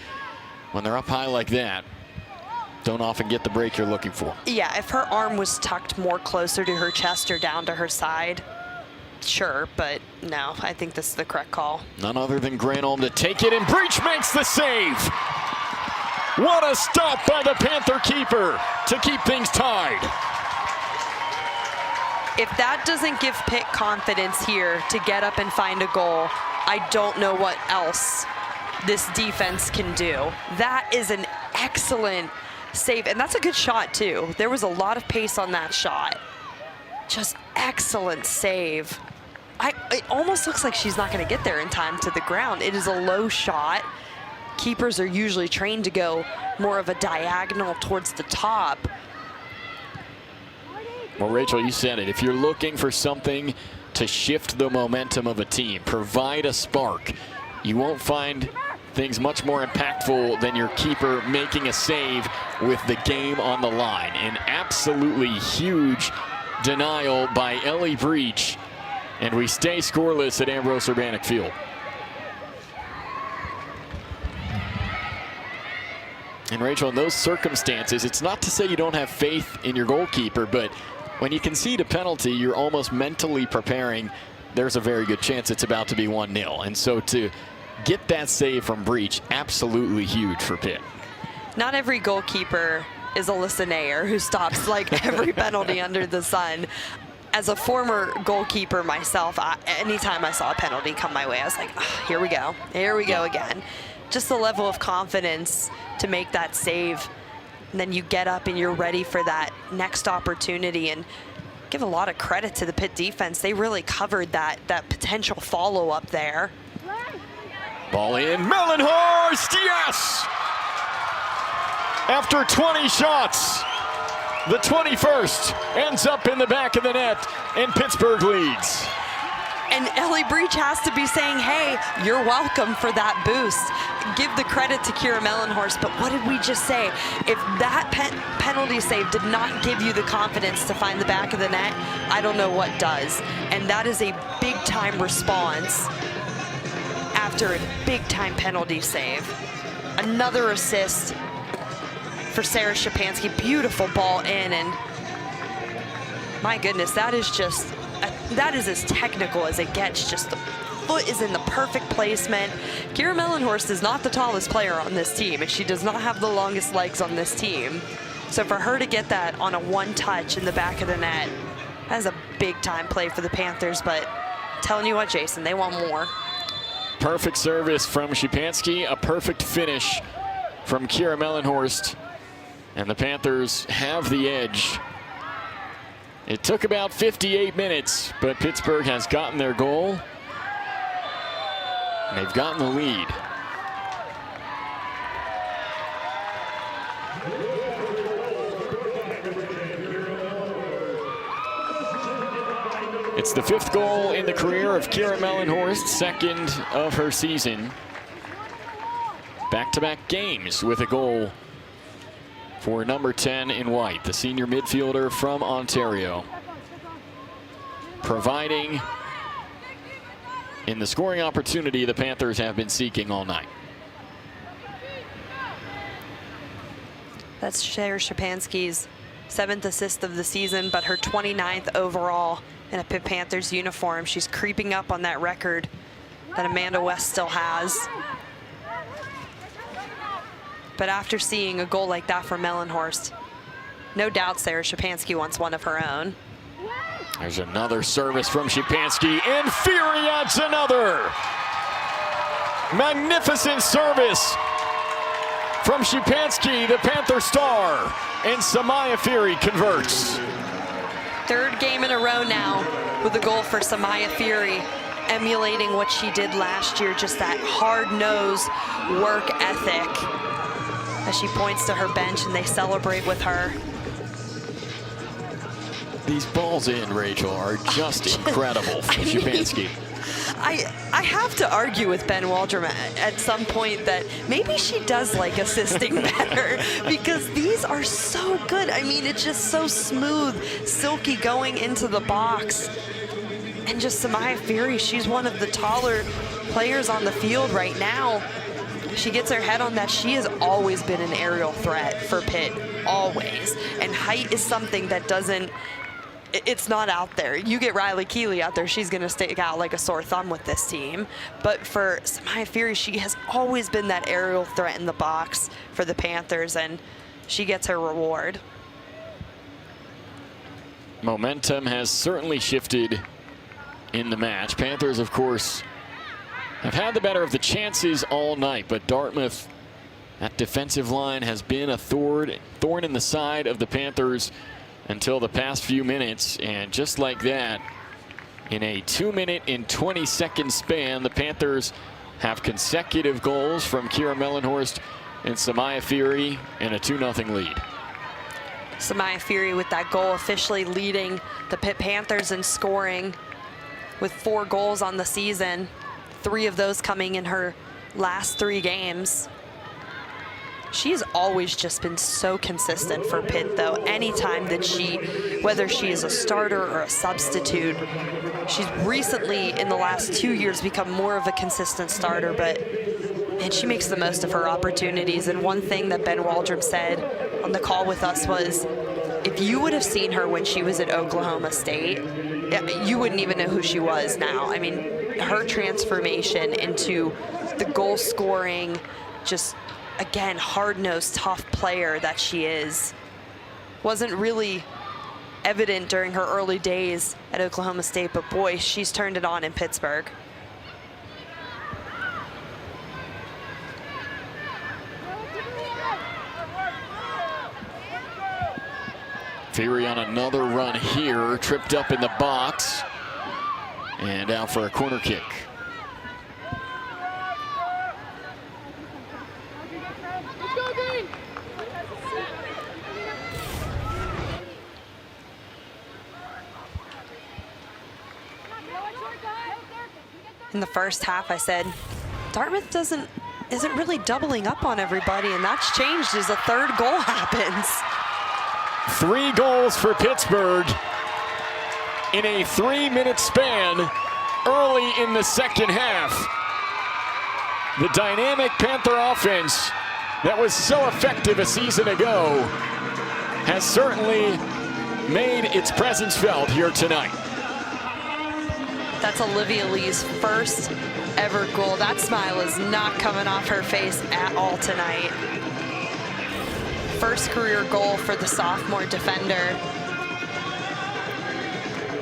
when they're up high like that, don't often get the break you're looking for. Yeah, if her arm was tucked more closer to her chest or down to her side, sure, but no, I think this is the correct call. None other than Granholm to take it, and Breach makes the save. What a stop by the Panther keeper to keep things tied. If that doesn't give Pitt confidence here to get up and find a goal, I don't know what else this defense can do. That is an excellent save, and that's a good shot too. There was a lot of pace on that shot. Just excellent save It almost looks like she's not going to get there in time to the ground. It is a low shot. Keepers are usually trained to go more of a diagonal towards the top. Well, Rachel, you said it. If you're looking for something to shift the momentum of a team, provide a spark, you won't find things much more impactful than your keeper making a save with the game on the line. An absolutely huge denial by Ellie Breach, and we stay scoreless at Ambrose Urbanic Field. And Rachel, in those circumstances, it's not to say you don't have faith in your goalkeeper, but when you concede a penalty, you're almost mentally preparing there's a very good chance it's about to be 1-0. And so to get that save from Breach, absolutely huge for Pitt. Not every goalkeeper is Alyssa Nair, who stops like every penalty under the sun. As a former goalkeeper myself, anytime I saw a penalty come my way, I was like, oh, here we go again. Just the level of confidence to make that save. And then you get up and you're ready for that next opportunity. And give a lot of credit to the Pitt defense. They really covered that potential follow-up there. Ball in, Mellenhorst, yes! After 20 shots, the 21st ends up in the back of the net, and Pittsburgh leads. And Ellie Breach has to be saying, hey, you're welcome for that boost. Give the credit to Kira Mellenhorst, but what did we just say? If that penalty save did not give you the confidence to find the back of the net, I don't know what does. And that is a big-time response after a big-time penalty save. Another assist for Sarah Szczepanski. Beautiful ball in, and my goodness, that is just... that is as technical as it gets. Just the foot is in the perfect placement. Kira Mellenhorst is not the tallest player on this team, and she does not have the longest legs on this team. So for her to get that on a one touch in the back of the net, that is a big time play for the Panthers. But I'm telling you what, Jason, they want more. Perfect service from Szczepanski, a perfect finish from Kira Mellenhorst, and the Panthers have the edge. It took about 58 minutes, but Pittsburgh has gotten their goal. And they've gotten the lead. It's the 5th goal in the career of Kira Mellenhorst, 2nd of her season. Back-to-back games with a goal for number 10 in white, the senior midfielder from Ontario, providing in the scoring opportunity the Panthers have been seeking all night. That's Sarah Szczepanski's 7th assist of the season, but her 29th overall in a Pitt Panthers uniform. She's creeping up on that record that Amanda West still has. But after seeing a goal like that from Mellenhorst, no doubt Sarah Szczepanski wants one of her own. There's another service from Szczepanski, and Fury adds another. Magnificent service from Szczepanski, the Panther star, and Samaya Fury converts. 3rd game in a row now with a goal for Samaya Fury, emulating what she did last year, just that hard-nosed work ethic. As she points to her bench and they celebrate with her. These balls in, Rachel, are just incredible from Szczepanski. I have to argue with Ben Waldrum at some point that maybe she does like assisting better, because these are so good. I mean, it's just so smooth, silky going into the box. And just Samaya Fury, she's one of the taller players on the field right now. She gets her head on that. She has always been an aerial threat for Pitt, always. And height is something that doesn't, it's not out there. You get Riley Keeley out there, she's gonna stick out like a sore thumb with this team. But for Samaya Fury, she has always been that aerial threat in the box for the Panthers, and she gets her reward. Momentum has certainly shifted in the match. Panthers, of course, have had the better of the chances all night, but Dartmouth, that defensive line has been a thorn in the side of the Panthers until the past few minutes, and just like that, In a 2-minute and 20-second span, the Panthers have consecutive goals from Kira Mellenhorst and Samaya Fury and a 2-0 lead. Samaya Fury with that goal officially leading the Pitt Panthers in scoring with 4 goals on the season, 3 of those coming in her last 3 games. She's always just been so consistent for Pitt, though. Anytime that whether she is a starter or a substitute, she's recently, in the last 2 years, become more of a consistent starter, but man, she makes the most of her opportunities. And one thing that Ben Waldrum said on the call with us was, if you would have seen her when she was at Oklahoma State, you wouldn't even know who she was now. I mean, her transformation into the goal-scoring, just, again, hard-nosed, tough player that she is, wasn't really evident during her early days at Oklahoma State, but boy, she's turned it on in Pittsburgh. Fury on another run here, tripped up in the box and out for a corner kick. In the first half, I said, Dartmouth isn't really doubling up on everybody, and that's changed as a 3rd goal happens. 3 goals for Pittsburgh in a 3-minute span early in the second half. The dynamic Panther offense that was so effective a season ago has certainly made its presence felt here tonight. That's Olivia Lee's first ever goal. That smile is not coming off her face at all tonight. First career goal for the sophomore defender.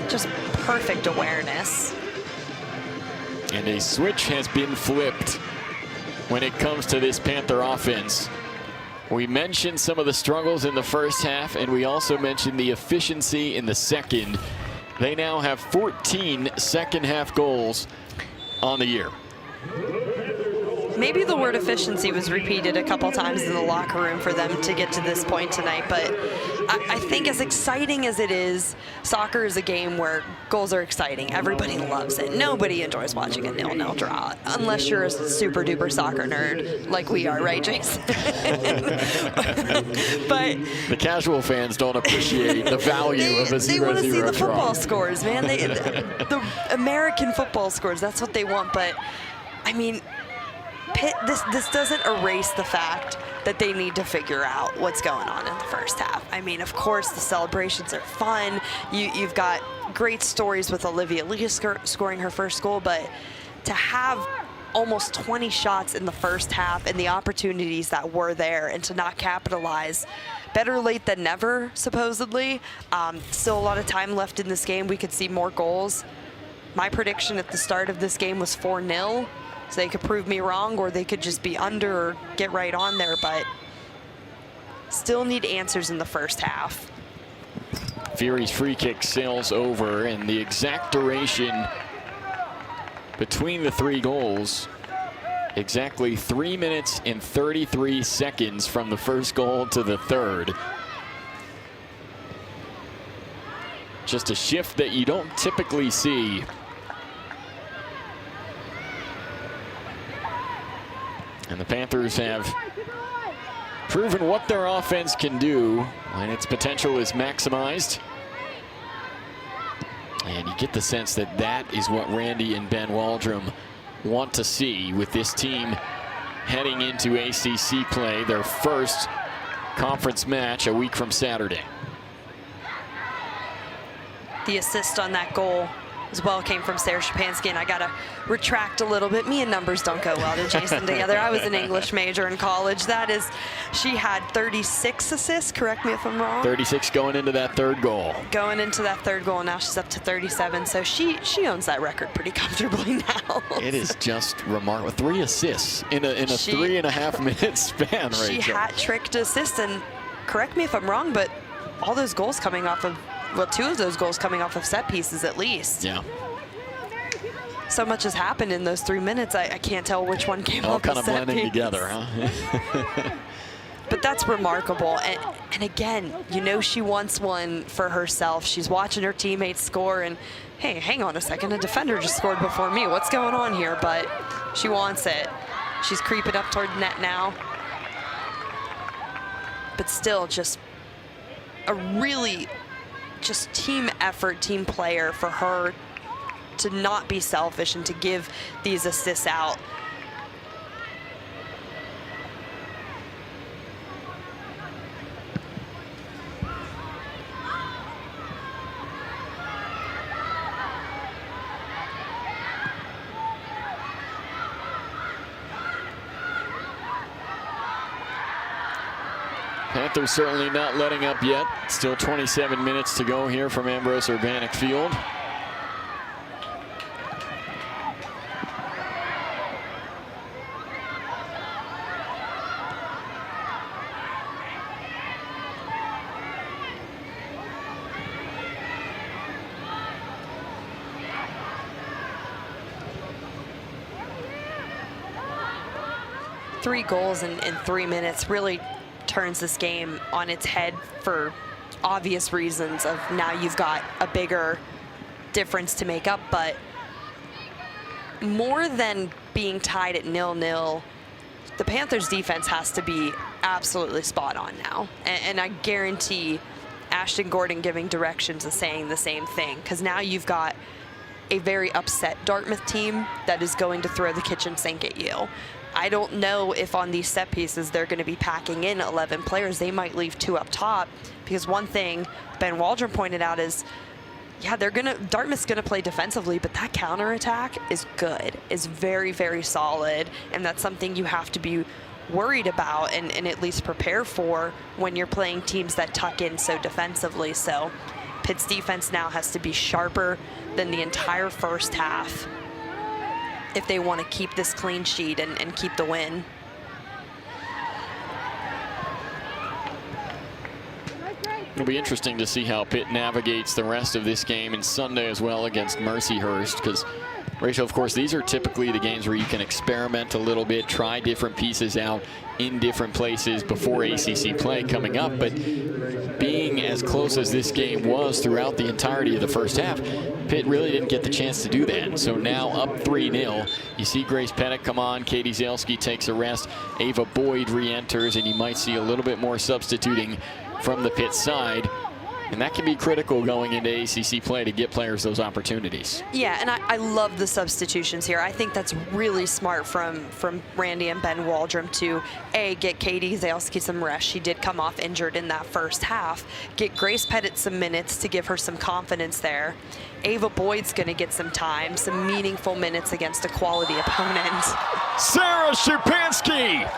Just perfect awareness. And a switch has been flipped when it comes to this Panther offense. We mentioned some of the struggles in the first half, and we also mentioned the efficiency in the second. They now have 14 second-half goals on the year. Maybe the word efficiency was repeated a couple times in the locker room for them to get to this point tonight, but I think as exciting as it is, soccer is a game where goals are exciting. Everybody loves it. Nobody enjoys watching a 0-0 draw, unless you're a super-duper soccer nerd like we are, right, Jason? But the casual fans don't appreciate the value of a 0-0 draw. They want to see the football scores, man. The American football scores, that's what they want. But, I mean, Pitt, this doesn't erase the fact that they need to figure out what's going on in the first half. I mean, of course, the celebrations are fun. You've got great stories with Olivia Lee scoring her first goal, but to have almost 20 shots in the first half and the opportunities that were there and to not capitalize, better late than never, supposedly. Still a lot of time left in this game. We could see more goals. My prediction at the start of this game was 4-0. So they could prove me wrong, or they could just be under or get right on there, but still need answers in the first half. Fury's free kick sails over, and the exact duration between the 3 goals, exactly 3 minutes and 33 seconds from the first goal to the 3rd. Just a shift that you don't typically see. And the Panthers have proven what their offense can do when its potential is maximized. And you get the sense that that is what Randy and Ben Waldrum want to see with this team heading into ACC play, their first conference match a week from Saturday. The assist on that goal as well came from Sarah Shapansky, and I gotta retract a little bit. Me and numbers don't go well to Jason together. I was an English major in college. She had 36 assists, correct me if I'm wrong. 36 going into that 3rd goal. Going into that 3rd goal, and now she's up to 37, so she owns that record pretty comfortably now. It is just remarkable. 3 assists in a 3.5 minute span, right? She hat-tricked assists, and correct me if I'm wrong, but all those goals coming off of, well, 2 of those goals coming off of set pieces at least. Yeah. So much has happened in those 3 minutes. I can't tell which one came all off kind the of set blending piece. together, huh? But that's remarkable. And again, you know she wants one for herself. She's watching her teammates score and, hey, hang on a second, a defender just scored before me. What's going on here? But she wants it. She's creeping up toward net now. But still just a really just team effort, team player for her to not be selfish and to give these assists out. Panthers certainly not letting up yet. Still 27 minutes to go here from Ambrose Urbanic Field. Three goals in 3 minutes really turns this game on its head for obvious reasons of now you've got a bigger difference to make up, but more than being tied at 0-0, the Panthers defense has to be absolutely spot on now. And I guarantee Ashton Gordon giving directions is saying the same thing, because now you've got a very upset Dartmouth team that is going to throw the kitchen sink at you. I don't know if on these set pieces they're going to be packing in 11 players. They might leave 2 up top, because one thing Ben Waldron pointed out is, yeah, Dartmouth's going to play defensively, but that counterattack is good, is very, very solid, and that's something you have to be worried about and at least prepare for when you're playing teams that tuck in so defensively. So Pitt's defense now has to be sharper than the entire first half if they want to keep this clean sheet and keep the win. It'll be interesting to see how Pitt navigates the rest of this game and Sunday as well against Mercyhurst, because, Rachel, of course, these are typically the games where you can experiment a little bit, try different pieces out in different places before ACC play coming up. But being as close as this game was throughout the entirety of the first half, Pitt really didn't get the chance to do that. So now up 3-0. You see Grace Pettit come on. Katie Zalski takes a rest. Ava Boyd re-enters, and you might see a little bit more substituting from the Pitt side. And that can be critical going into ACC play to get players those opportunities. Yeah, and I love the substitutions here. I think that's really smart from Randy and Ben Waldron to, A, get Katie Zalski some rest. She did come off injured in that first half. Get Grace Pettit some minutes to give her some confidence there. Ava Boyd's going to get some time, some meaningful minutes against a quality opponent. Sarah Szupanski,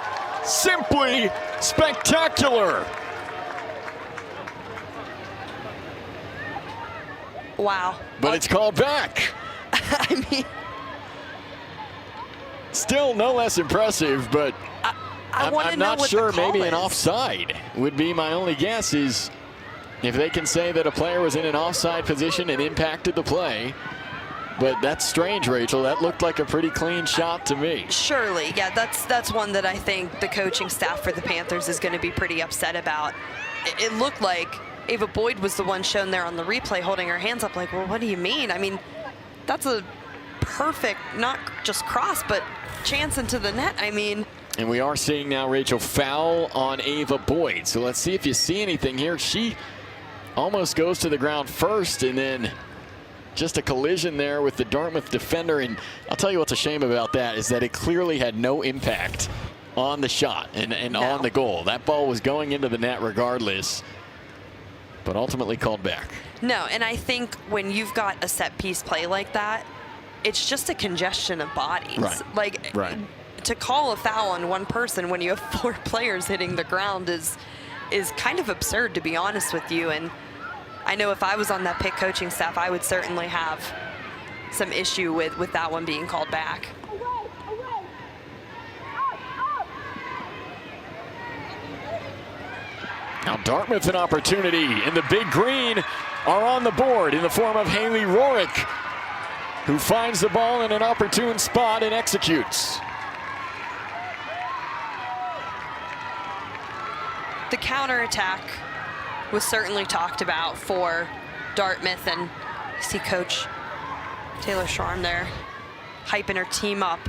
simply spectacular. Wow. But it's called back. I mean, still no less impressive, but I'm not sure. Maybe an offside would be my only guess, is if they can say that a player was in an offside position and impacted the play. But that's strange, Rachel. That looked like a pretty clean shot to me. Surely, yeah, that's one that I think the coaching staff for the Panthers is going to be pretty upset about. It looked like Ava Boyd was the one shown there on the replay holding her hands up like, well, what do you mean? I mean, that's a perfect, not just cross, but chance into the net. I mean. And we are seeing now, Rachel, foul on Ava Boyd. So let's see if you see anything here. She almost goes to the ground first, and then just a collision there with the Dartmouth defender. And I'll tell you what's a shame about that is that it clearly had no impact on the shot and on the goal. That ball was going into the net regardless, but ultimately called back. No, and I think when you've got a set piece play like that, it's just a congestion of bodies. Right. To call a foul on one person when you have 4 players hitting the ground is kind of absurd, to be honest with you. And I know if I was on that Pitt coaching staff, I would certainly have some issue with that one being called back. Now Dartmouth an opportunity, and the big green are on the board in the form of Haley Rorick. who finds the ball in an opportune spot and executes. The counterattack was certainly talked about for Dartmouth, and you see Coach Taylor Schwarm there hyping her team up.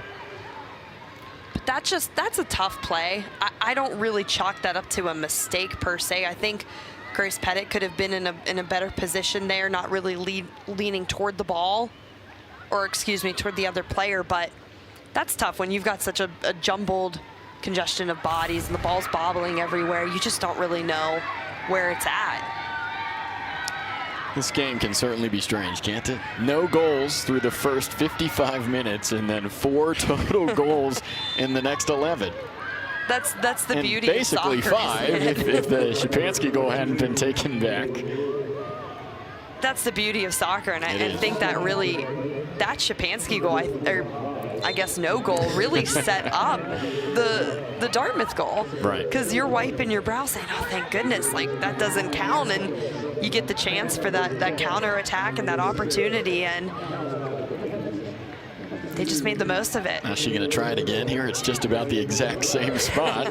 But that's a tough play. I don't really chalk that up to a mistake per se. I think Grace Pettit could have been in a better position there, not really leaning toward the ball, or excuse me, toward the other player. But that's tough when you've got such a jumbled congestion of bodies and the ball's bobbling everywhere. You just don't really know where it's at. This game can certainly be strange, can't it? No goals through the first 55 minutes and then 4 total goals in the next 11. That's the and beauty basically of soccer. 5 if the Szczepanski goal hadn't been taken back. That's the beauty of soccer, and I think that really, that Szczepanski goal, I guess no goal, really set up the Dartmouth goal. Right. Because you're wiping your brow saying, oh, thank goodness, like that doesn't count. And you get the chance for that counter attack and that opportunity, and they just made the most of it. Now, is she going to try it again here? It's just about the exact same spot.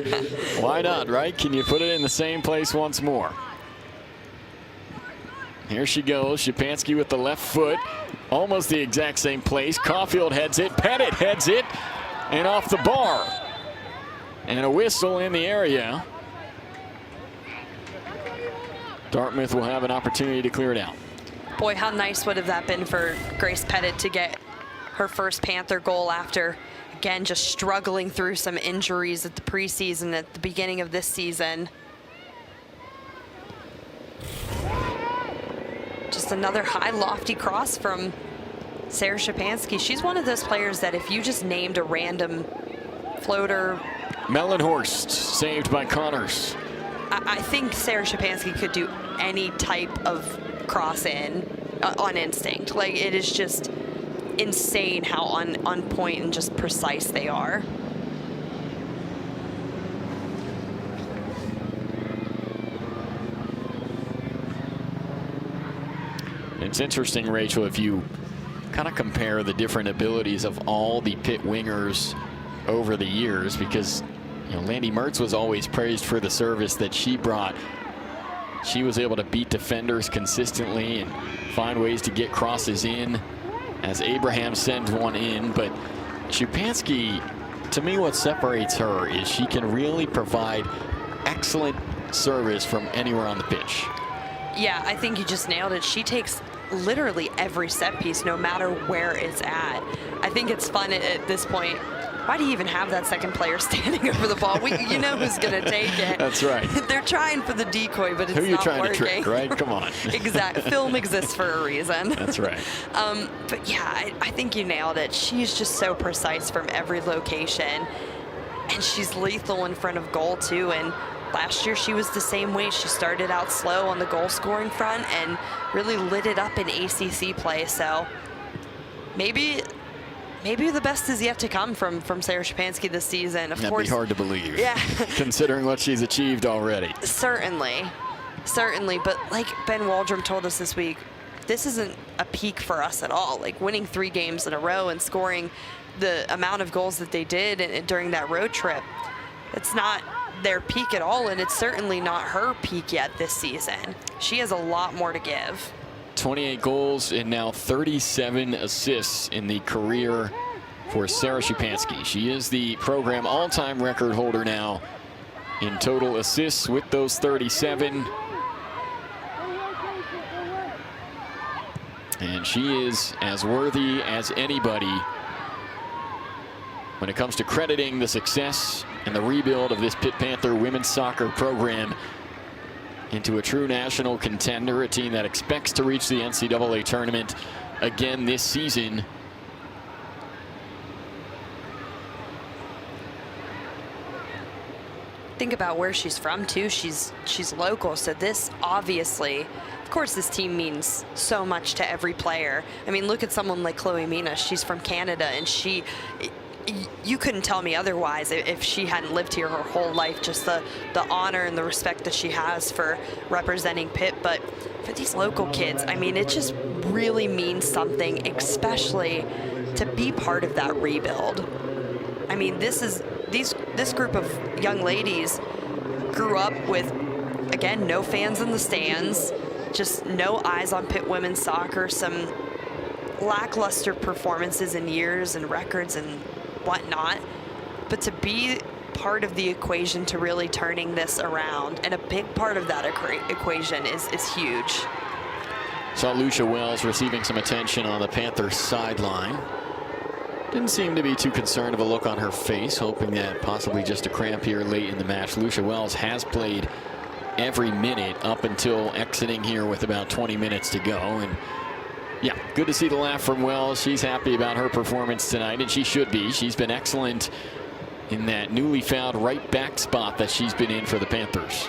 Why not, right? Can you put it in the same place once more? Here she goes, Szczepanski with the left foot. Almost the exact same place. Caulfield heads it, Pettit heads it, and off the bar. And a whistle in the area. Dartmouth will have an opportunity to clear it out. Boy, how nice would have that been for Grace Pettit to get her first Panther goal after, again, just struggling through some injuries at the preseason, at the beginning of this season. Just another high, lofty cross from Sarah Szczepanski. She's one of those players that if you just named a random floater. Mellenhorst saved by Connors. I think Sarah Szczepanski could do any type of cross in on instinct. Like, it is just insane how on point and just precise they are. It's interesting, Rachel, if you kind of compare the different abilities of all the Pitt wingers over the years, because Landy Mertz was always praised for the service that she brought. She was able to beat defenders consistently and find ways to get crosses in as Abraham sends one in. But Szczepanski, to me, what separates her is she can really provide excellent service from anywhere on the pitch. Yeah, I think you just nailed it. She takes literally every set piece, no matter where it's at. I think it's fun at this point. Why do you even have that second player standing over the ball? You know who's going to take it. That's right. They're trying for the decoy, but it's not working. Who are you trying to trick, right? Come on. Exactly. Film exists for a reason. That's right. But yeah, I think you nailed it. She's just so precise from every location, and she's lethal in front of goal too. And last year she was the same way. She started out slow on the goal scoring front and really lit it up in ACC play. So maybe the best is yet to come from Sarah Szczepanski this season. Of course, that'd be hard to believe. Yeah. Considering what she's achieved already. Certainly. But like Ben Waldrum told us this week, this isn't a peak for us at all. Like, winning 3 games in a row and scoring the amount of goals that they did during that road trip, it's not their peak at all, and it's certainly not her peak yet this season. She has a lot more to give. 28 goals and now 37 assists in the career for Sarah Szczepanski. She is the program all-time record holder now in total assists with those 37. And she is as worthy as anybody when it comes to crediting the success and the rebuild of this Pitt Panther women's soccer program into a true national contender, a team that expects to reach the NCAA tournament again this season. Think about where she's from too. She's local, so this obviously, of course, this team means so much to every player. I mean, look at someone like Chloe Mina. She's from Canada, and you couldn't tell me otherwise if she hadn't lived here her whole life, just the honor and the respect that she has for representing Pitt. But for these local kids, I mean, it just really means something, especially to be part of that rebuild. I mean, this group of young ladies grew up with, again, no fans in the stands, just no eyes on Pitt women's soccer, some lackluster performances in years and records and whatnot. But to be part of the equation to really turning this around, and a big part of that equation is huge. Saw Lucia Wells receiving some attention on the Panthers sideline. Didn't seem to be too concerned of a look on her face, hoping that possibly just a cramp here late in the match. Lucia Wells has played every minute up until exiting here with about 20 minutes to go. And yeah, good to see the laugh from Wells. She's happy about her performance tonight, and she should be. She's been excellent in that newly found right back spot that she's been in for the Panthers.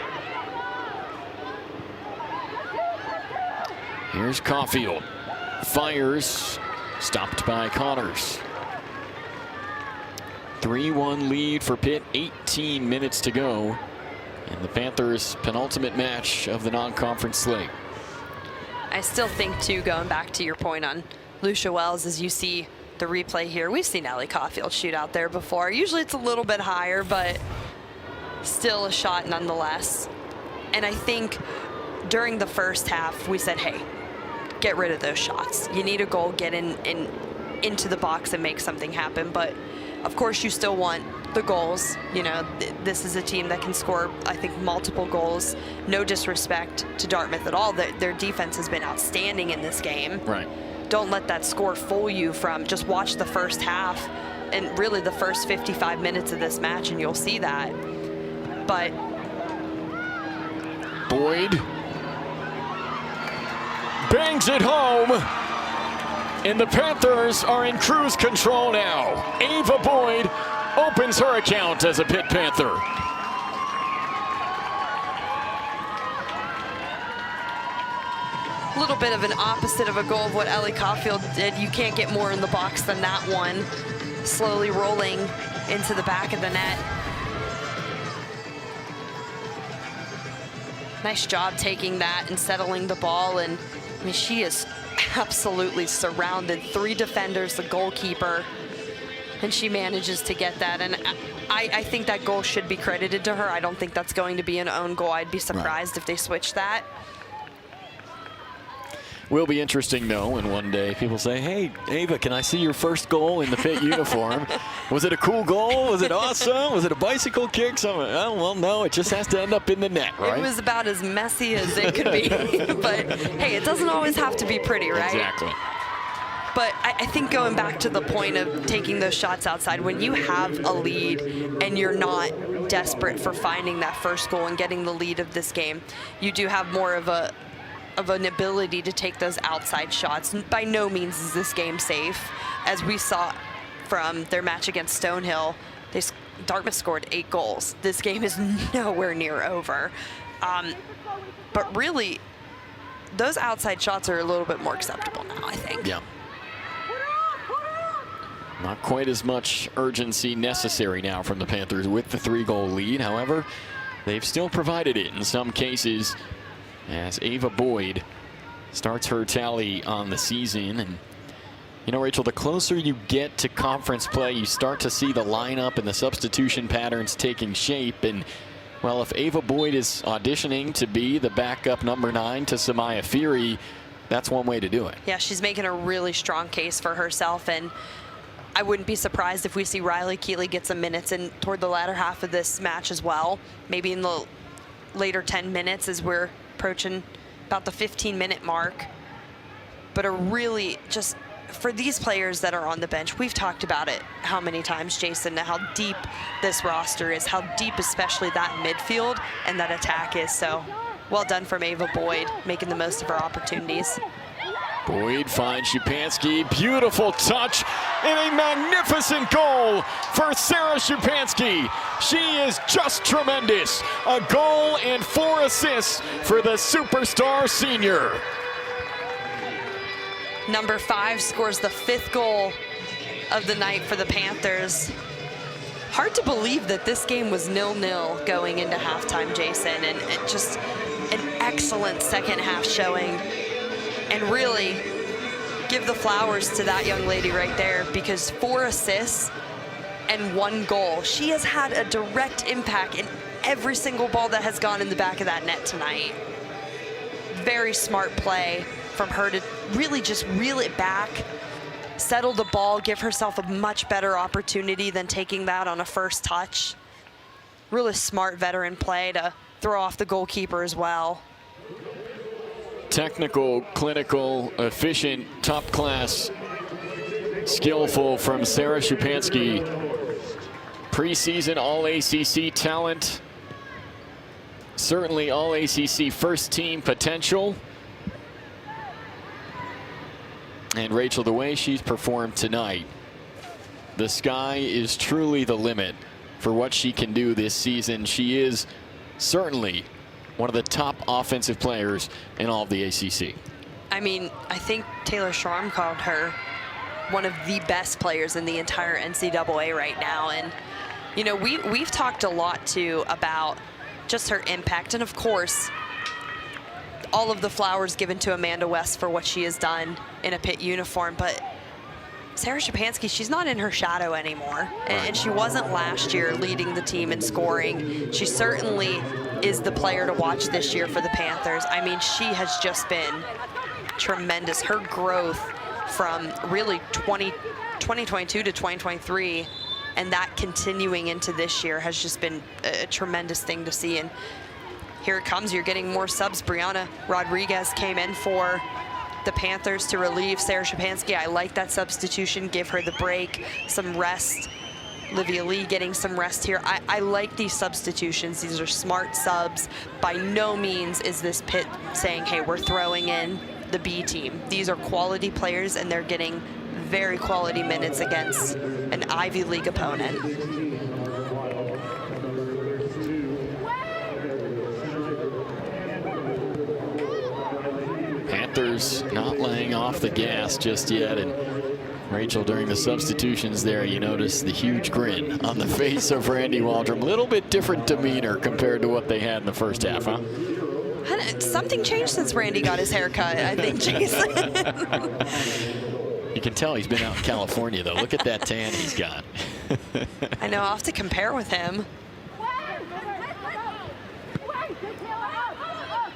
Here's Caulfield. Fires. Stopped by Connors. 3-1 lead for Pitt. 18 minutes to go in the Panthers' penultimate match of the non-conference slate. I still think, too, going back to your point on Lucia Wells, as you see the replay here, we've seen Ellie Caulfield shoot out there before. Usually it's a little bit higher, but still a shot nonetheless. And I think during the first half, we said, hey, get rid of those shots. You need a goal, get into the box and make something happen. But of course, you still want the goals. You know, this is a team that can score, I think, multiple goals. No disrespect to Dartmouth at all. Their defense has been outstanding in this game. Right. Don't let that score fool you from just watch the first half and really the first 55 minutes of this match, and you'll see that. But Boyd bangs it home, and the Panthers are in cruise control now. Ava Boyd opens her account as a Pitt Panther. A little bit of an opposite of a goal of what Ellie Caulfield did. You can't get more in the box than that one. Slowly rolling into the back of the net. Nice job taking that and settling the ball. And I mean, she is absolutely surrounded. 3 defenders, the goalkeeper, and she manages to get that. And I think that goal should be credited to her. I don't think that's going to be an own goal. I'd be surprised if they switched that. Will be interesting, though, when one day people say, hey, Ava, can I see your first goal in the Pitt uniform? Was it a cool goal? Was it awesome? Was it a bicycle kick? Oh, well, no, it just has to end up in the net, right? It was about as messy as it could be. But, hey, it doesn't always have to be pretty, right? Exactly. But I think going back to the point of taking those shots outside, when you have a lead and you're not desperate for finding that first goal and getting the lead of this game, you do have more of an ability to take those outside shots. By no means is this game safe. As we saw from their match against Stonehill, Dartmouth scored 8 goals. This game is nowhere near over. But really, those outside shots are a little bit more acceptable now, I think. Yeah. Not quite as much urgency necessary now from the Panthers with the 3-goal lead. However, they've still provided it in some cases, as Ava Boyd starts her tally on the season. And you know, Rachel, the closer you get to conference play, you start to see the lineup and the substitution patterns taking shape. And well, if Ava Boyd is auditioning to be the backup number 9 to Samaya Fury, that's one way to do it. Yeah, she's making a really strong case for herself, and I wouldn't be surprised if we see Riley Keeley get some minutes in toward the latter half of this match as well. Maybe in the later 10 minutes as we're approaching about the 15-minute mark. But a really, just for these players that are on the bench, we've talked about it how many times, Jason, how deep this roster is, how deep especially that midfield and that attack is. So well done from Ava Boyd, making the most of her opportunities. Boyd finds Szupanski. Beautiful touch and a magnificent goal for Sarah Szupanski. She is just tremendous. A goal and 4 assists for the superstar senior. Number 5 scores the 5th goal of the night for the Panthers. Hard to believe that this game was 0-0 going into halftime, Jason, and just an excellent second half showing. And really, give the flowers to that young lady right there, because 4 assists and 1 goal. She has had a direct impact in every single ball that has gone in the back of that net tonight. Very smart play from her to really just reel it back, settle the ball, give herself a much better opportunity than taking that on a first touch. Really smart veteran play to throw off the goalkeeper as well. Technical, clinical, efficient, top-class, skillful from Sarah Szupanski. Preseason All-ACC talent. Certainly All-ACC first-team potential. And Rachel, the way she's performed tonight, the sky is truly the limit for what she can do this season. She is certainly one of the top offensive players in all of the ACC. I mean, I think Taylor Schramm called her one of the best players in the entire NCAA right now. And, you know, we've talked a lot, too, about just her impact. And, of course, all of the flowers given to Amanda West for what she has done in a Pitt uniform. But Sarah Szupanski, she's not in her shadow anymore. And she wasn't last year leading the team in scoring. She certainly is the player to watch this year for the Panthers. I mean, she has just been tremendous. Her growth from really 2022 to 2023, and that continuing into this year has just been a tremendous thing to see. And here it comes. You're getting more subs. Brianna Rodriguez came in for the Panthers to relieve Sarah Szupanski. I like that substitution. Give her the break, some rest. Olivia Lee getting some rest here. I like these substitutions. These are smart subs. By no means is this Pitt saying, hey, we're throwing in the B team. These are quality players, and they're getting very quality minutes against an Ivy League opponent. Panthers not laying off the gas just yet. And Rachel, during the substitutions there, you notice the huge grin on the face of Randy Waldrum. A little bit different demeanor compared to what they had in the first half, huh? Something changed since Randy got his haircut, I think, Jason. You can tell he's been out in California, though. Look at that tan he's got. I know, I'll have to compare with him.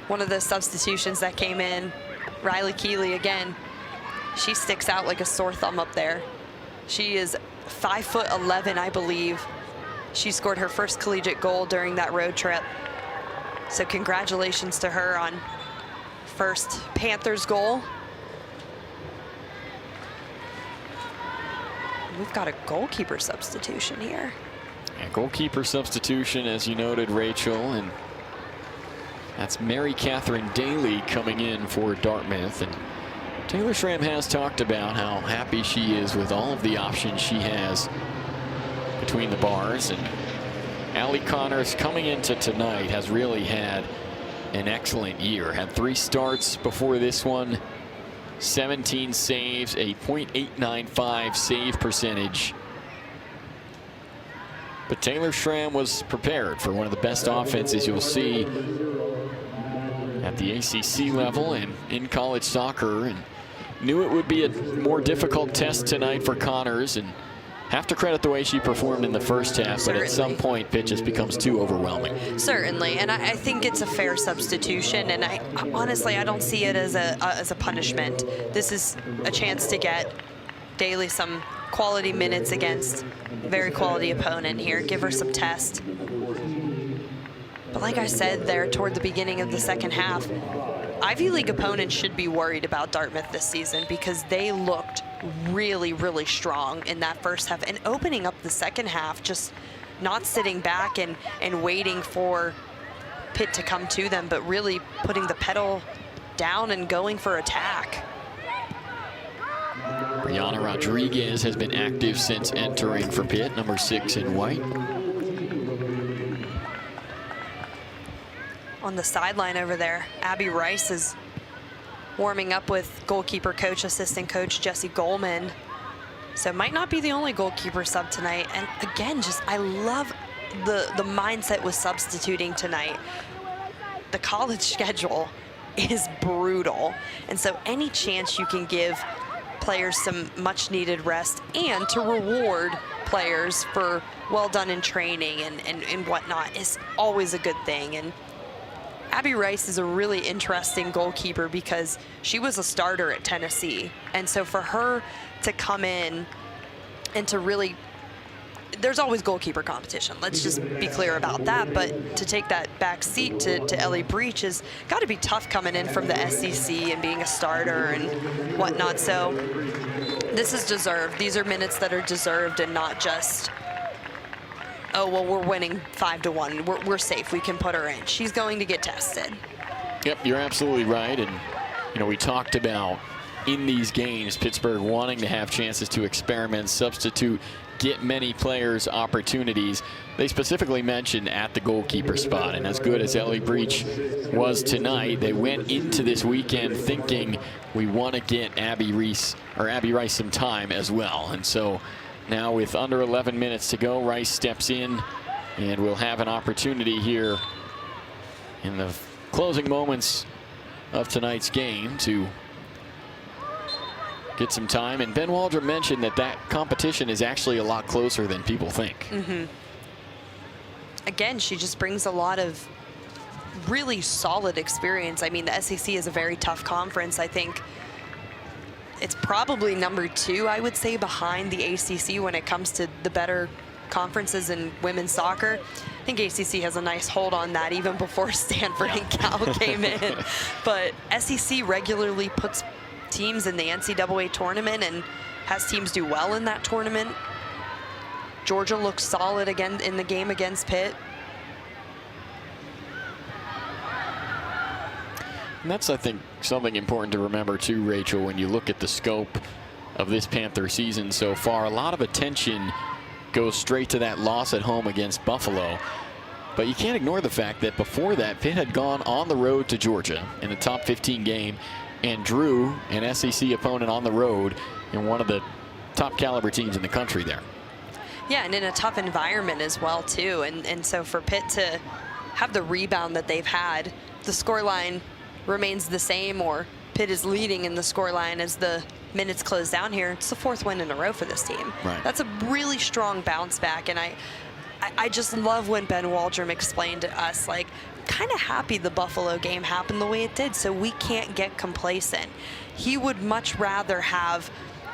One of the substitutions that came in, Riley Keeley again. She sticks out like a sore thumb up there. She is 5'11", I believe. She scored her first collegiate goal during that road trip. So congratulations to her on first Panthers goal. We've got a goalkeeper substitution here. Yeah, goalkeeper substitution, as you noted, Rachel, and that's Mary Catherine Daly coming in for Dartmouth. And Taylor Schramm has talked about how happy she is with all of the options she has between the bars. And Allie Connors, coming into tonight, has really had an excellent year. Had 3 starts before this one, 17 saves, a .895 save percentage. But Taylor Schramm was prepared for one of the best offenses you'll see at the ACC level and in college soccer, and knew it would be a more difficult test tonight for Connors, and have to credit the way she performed in the first half. Certainly. But at some point, Pitt just becomes too overwhelming. Certainly, and I think it's a fair substitution, and honestly, I don't see it as a punishment. This is a chance to get Daly some quality minutes against a very quality opponent here. Give her some test. But like I said there toward the beginning of the second half, Ivy League opponents should be worried about Dartmouth this season, because they looked really, really strong in that first half, and opening up the second half, just not sitting back and waiting for Pitt to come to them, but really putting the pedal down and going for attack. Brianna Rodriguez has been active since entering for Pitt, number 6 in white. On the sideline over there, Abby Rice is warming up with goalkeeper coach, assistant coach Jesse Goldman. So might not be the only goalkeeper sub tonight. And again, just I love the mindset with substituting tonight. The college schedule is brutal. And so any chance you can give players some much needed rest and to reward players for well done in training and whatnot is always a good thing. And Abby Rice is a really interesting goalkeeper because she was a starter at Tennessee. And so for her to come in and to really, there's always goalkeeper competition. Let's just be clear about that. But to take that back seat to Ellie Breach has got to be tough coming in from the SEC and being a starter and whatnot. So this is deserved. These are minutes that are deserved and not just, oh, well, we're winning 5-1. We're safe. We can put her in. She's going to get tested. Yep, you're absolutely right. And, you know, we talked about in these games, Pittsburgh wanting to have chances to experiment, substitute, get many players opportunities. They specifically mentioned at the goalkeeper spot, and as good as Ellie Breach was tonight, they went into this weekend thinking we want to get Abby Rice some time as well. And so now with under 11 minutes to go, Rice steps in and will have an opportunity here in the closing moments of tonight's game to get some time. And Ben Waldron mentioned that competition is actually a lot closer than people think. Again, she just brings a lot of really solid experience. I mean, the SEC is a very tough conference. I think it's probably number 2, I would say, behind the ACC when it comes to the better conferences in women's soccer. I think ACC has a nice hold on that even before Stanford and Cal came in. But SEC regularly puts teams in the NCAA tournament and has teams do well in that tournament. Georgia looks solid again in the game against Pitt. And that's, I think, something important to remember too, Rachel, when you look at the scope of this Panther season so far. A lot of attention goes straight to that loss at home against Buffalo. But you can't ignore the fact that before that, Pitt had gone on the road to Georgia in a top 15 game and drew an SEC opponent on the road in one of the top caliber teams in the country there. Yeah, and in a tough environment as well, too. And so for Pitt to have the rebound that they've had, the scoreline remains the same, or Pitt is leading in the scoreline as the minutes close down here. It's the 4th win in a row for this team. Right. That's a really strong bounce back, and I just love when Ben Waldron explained to us, like, kind of happy the Buffalo game happened the way it did, so we can't get complacent. He would much rather have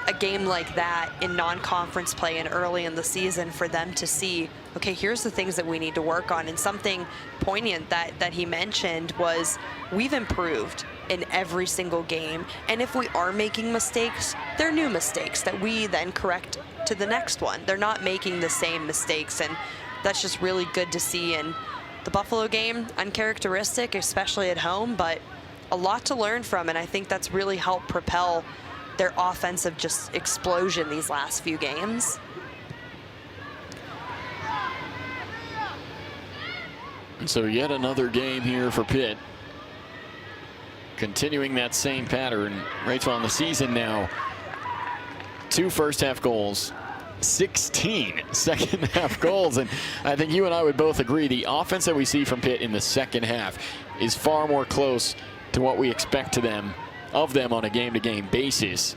a game like that in non-conference play and early in the season for them to see, okay, here's the things that we need to work on. And something poignant that he mentioned was we've improved in every single game. And if we are making mistakes, they're new mistakes that we then correct to the next one. They're not making the same mistakes, and that's just really good to see. And the Buffalo game, uncharacteristic, especially at home, but a lot to learn from, and I think that's really helped propel their offensive just explosion these last few games. And so yet another game here for Pitt, continuing that same pattern. Rachel, on the season now, 2 first-half goals, 16 second-half goals. And I think you and I would both agree the offense that we see from Pitt in the second half is far more close to what we expect of them on a game-to-game basis.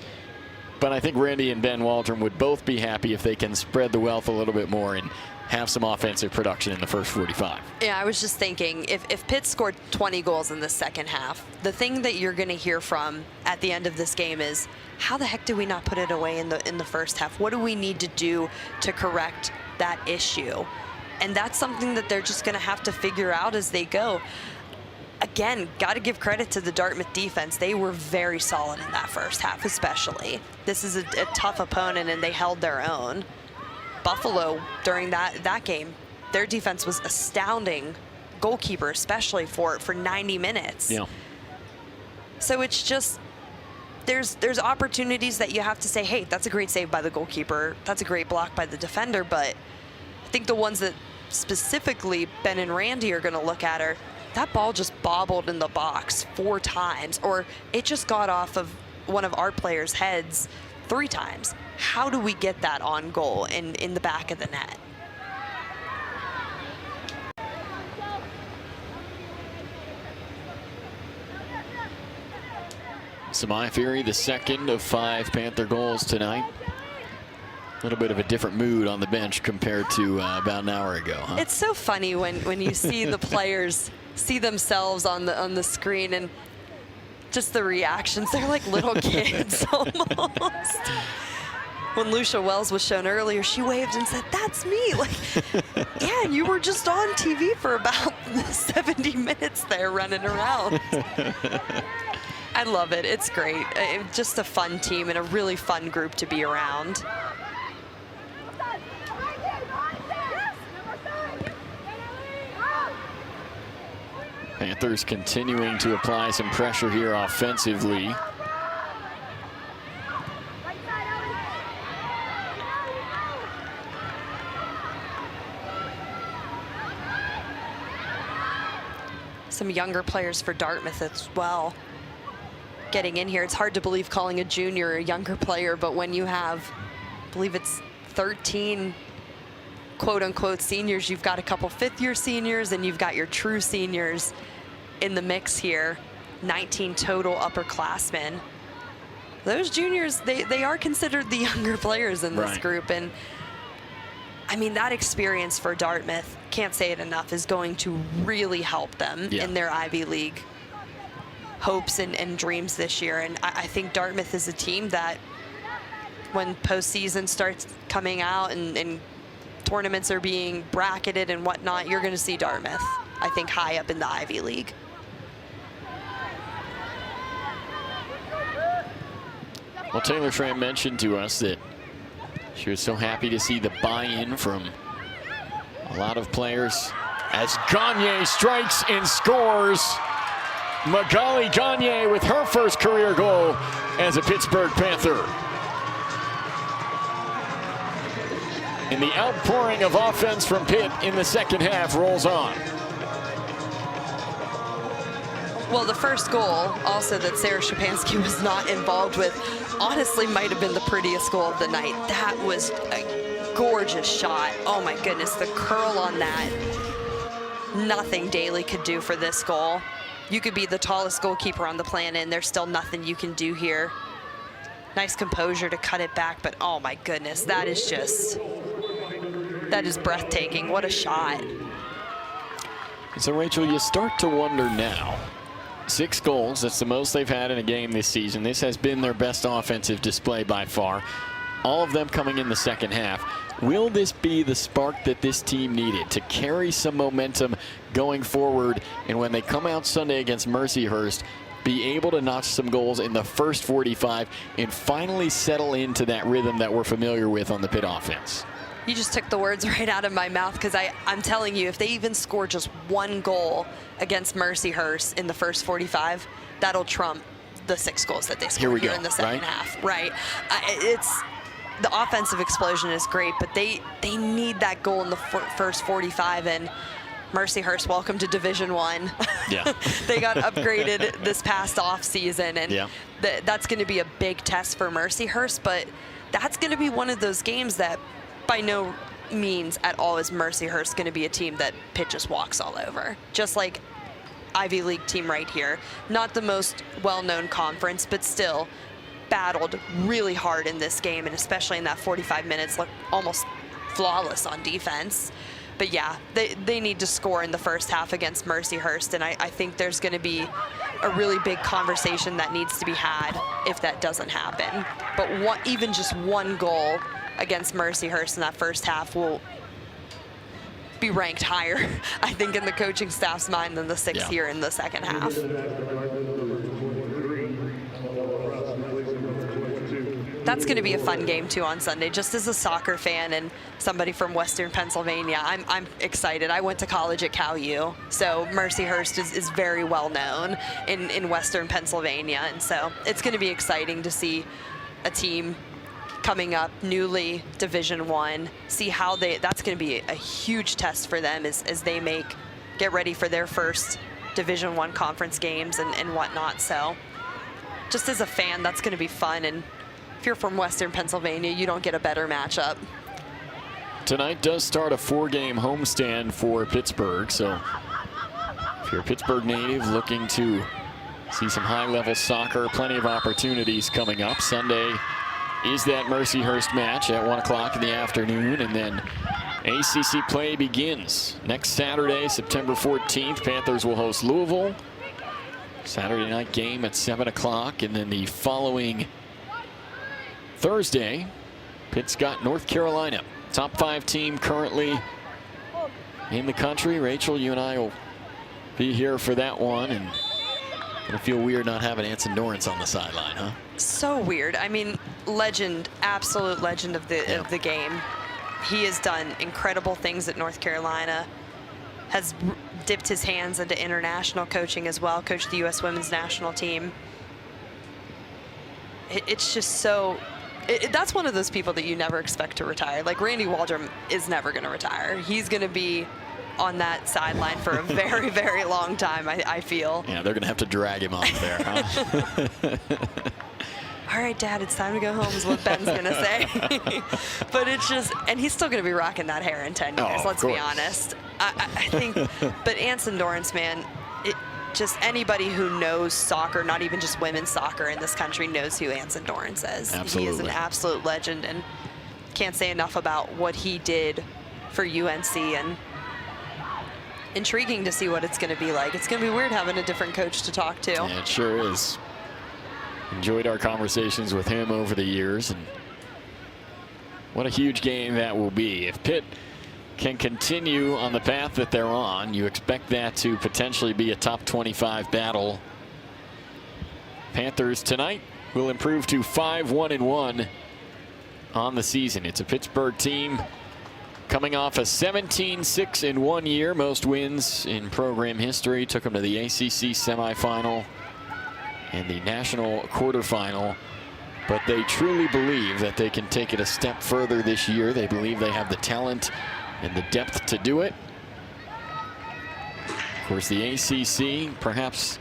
But I think Randy and Ben Waldron would both be happy if they can spread the wealth a little bit more and have some offensive production in the first 45. Yeah, I was just thinking, if Pitt scored 20 goals in the second half, the thing that you're going to hear from at the end of this game is, how the heck did we not put it away in the first half? What do we need to do to correct that issue? And that's something that they're just going to have to figure out as they go. Again, got to give credit to the Dartmouth defense. They were very solid in that first half, especially. This is a tough opponent, and they held their own. Buffalo, during that game, their defense was astounding. Goalkeeper, especially for 90 minutes. Yeah. So it's just, there's opportunities that you have to say, hey, that's a great save by the goalkeeper. That's a great block by the defender. But I think the ones that specifically Ben and Randy are going to look at are, that ball just bobbled in the box 4 times, or it just got off of one of our players' heads 3 times. How do we get that on goal in the back of the net? Samaya Fury, the second of 5 Panther goals tonight. A little bit of a different mood on the bench compared to about an hour ago, huh? It's so funny when you see the players see themselves on the screen and just the reactions. They're like little kids almost. When Lucia Wells was shown earlier, she waved and said, "That's me." Like, yeah, and you were just on TV for about 70 minutes there running around. I love it. It's great. It's just a fun team and a really fun group to be around. Panthers continuing to apply some pressure here offensively. Some younger players for Dartmouth as well getting in here. It's hard to believe calling a junior a younger player, but when you have, I believe it's 13 quote-unquote seniors, you've got a couple fifth-year seniors, and you've got your true seniors in the mix here. 19 total upperclassmen. Those juniors, they are considered the younger players in this group, and I mean, that experience for Dartmouth, can't say it enough, is going to really help them in their Ivy League hopes and dreams this year. And I think Dartmouth is a team that when postseason starts coming out and tournaments are being bracketed and whatnot, you're going to see Dartmouth, I think, high up in the Ivy League. Well, Taylor Fram mentioned to us that she was so happy to see the buy-in from a lot of players as Gagne strikes and scores. Magali Gagne with her first career goal as a Pittsburgh Panther. And the outpouring of offense from Pitt in the second half rolls on. Well, the first goal, also that Sarah Shapansky was not involved with, honestly might have been the prettiest goal of the night. That was a gorgeous shot. Oh my goodness, the curl on that. Nothing Daly could do for this goal. You could be the tallest goalkeeper on the planet and there's still nothing you can do here. Nice composure to cut it back, but oh my goodness, that is breathtaking. What a shot. So Rachel, you start to wonder now. 6 goals, that's the most they've had in a game this season. This has been their best offensive display by far. All of them coming in the second half. Will this be the spark that this team needed to carry some momentum going forward, and when they come out Sunday against Mercyhurst, be able to notch some goals in the first 45 and finally settle into that rhythm that we're familiar with on the Pitt offense? You just took the words right out of my mouth, because I'm telling you, if they even score just 1 goal against Mercyhurst in the first 45, that'll trump the 6 goals that they scored here in the second half. Right. It's the offensive explosion is great, but they need that goal in the first 45. And Mercyhurst, welcome to Division I. Yeah. They got upgraded this past off season, and that's going to be a big test for Mercyhurst. But that's going to be one of those games that, by no means at all, is Mercyhurst going to be a team that Pitt just walks all over. Just like Ivy League team right here. Not the most well-known conference, but still battled really hard in this game, and especially in that 45 minutes, looked almost flawless on defense. But yeah, they need to score in the first half against Mercyhurst, and I think there's going to be a really big conversation that needs to be had if that doesn't happen. But even just 1 goal against Mercyhurst in that first half will be ranked higher, I think, in the coaching staff's mind than the 6 here in the second half. That's going to be a fun game too on Sunday. Just as a soccer fan and somebody from Western Pennsylvania, I'm excited. I went to college at Cal U, so Mercyhurst is very well known in Western Pennsylvania, and so it's going to be exciting to see a team coming up newly Division I, see how that's going to be a huge test for them as they get ready for their first Division I conference games and whatnot. So just as a fan, that's going to be fun, and if you're from Western Pennsylvania, you don't get a better matchup. Tonight does start a 4-game homestand for Pittsburgh, so if you're a Pittsburgh native looking to See some high-level soccer, plenty of opportunities coming up. Sunday is that Mercyhurst match at 1 o'clock in the afternoon, and then ACC play begins next Saturday, September 14th. Panthers will host Louisville. Saturday night game at 7 o'clock, and then the following Thursday, Pitt's got North Carolina. Top 5 team currently in the country. Rachel, you and I will be here for that one, and gonna feel weird not having Anson Dorrance on the sideline, huh? So weird. I mean, legend, absolute legend of the game. He has done incredible things at North Carolina, has dipped his hands into international coaching as well, coached the U.S. women's national team. It's just so, that's one of those people that you never expect to retire. Like, Randy Waldrum is never going to retire. He's going to be on that sideline for a very, very long time, I feel. Yeah, they're going to have to drag him off there, huh? All right, Dad, it's time to go home is what Ben's going to say. But it's just, and he's still going to be rocking that hair in 10 years, let's be honest. I think, but Anson Dorrance, man, just anybody who knows soccer, not even just women's soccer in this country, knows who Anson Dorrance is. Absolutely. He is an absolute legend, and can't say enough about what he did for UNC, and intriguing to see what it's going to be like. It's going to be weird having a different coach to talk to. Yeah, it sure is. Enjoyed our conversations with him over the years, and what a huge game that will be. If Pitt can continue on the path that they're on, you expect that to potentially be a top 25 battle. Panthers tonight will improve to 5-1-1 on the season. It's a Pittsburgh team coming off a 17-6 in 1 year, most wins in program history. Took them to the ACC semifinal and the national quarterfinal, but they truly believe that they can take it a step further this year. They believe they have the talent and the depth to do it. Of course, the ACC perhaps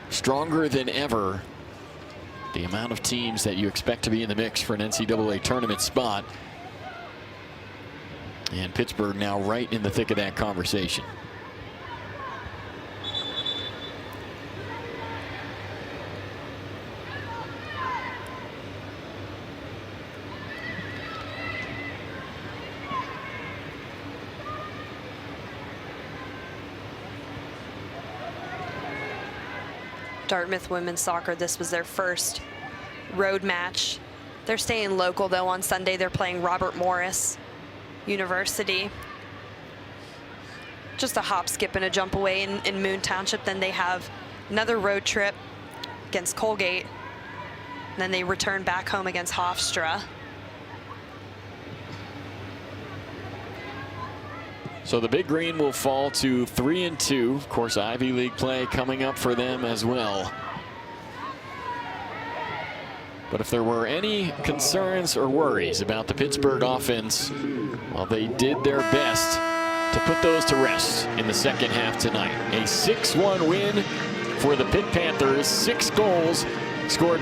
stronger than ever. The amount of teams that you expect to be in the mix for an NCAA tournament spot, and Pittsburgh now right in the thick of that conversation. Dartmouth women's soccer, this was their first road match. They're staying local, though. On Sunday, they're playing Robert Morris University. Just a hop, skip, and a jump away in Moon Township. Then they have another road trip against Colgate. And then they return back home against Hofstra. So the Big Green will fall to 3-2. Of course, Ivy League play coming up for them as well. But if there were any concerns or worries about the Pittsburgh offense, well, they did their best to put those to rest in the second half tonight. A 6-1 win for the Pitt Panthers. 6 goals scored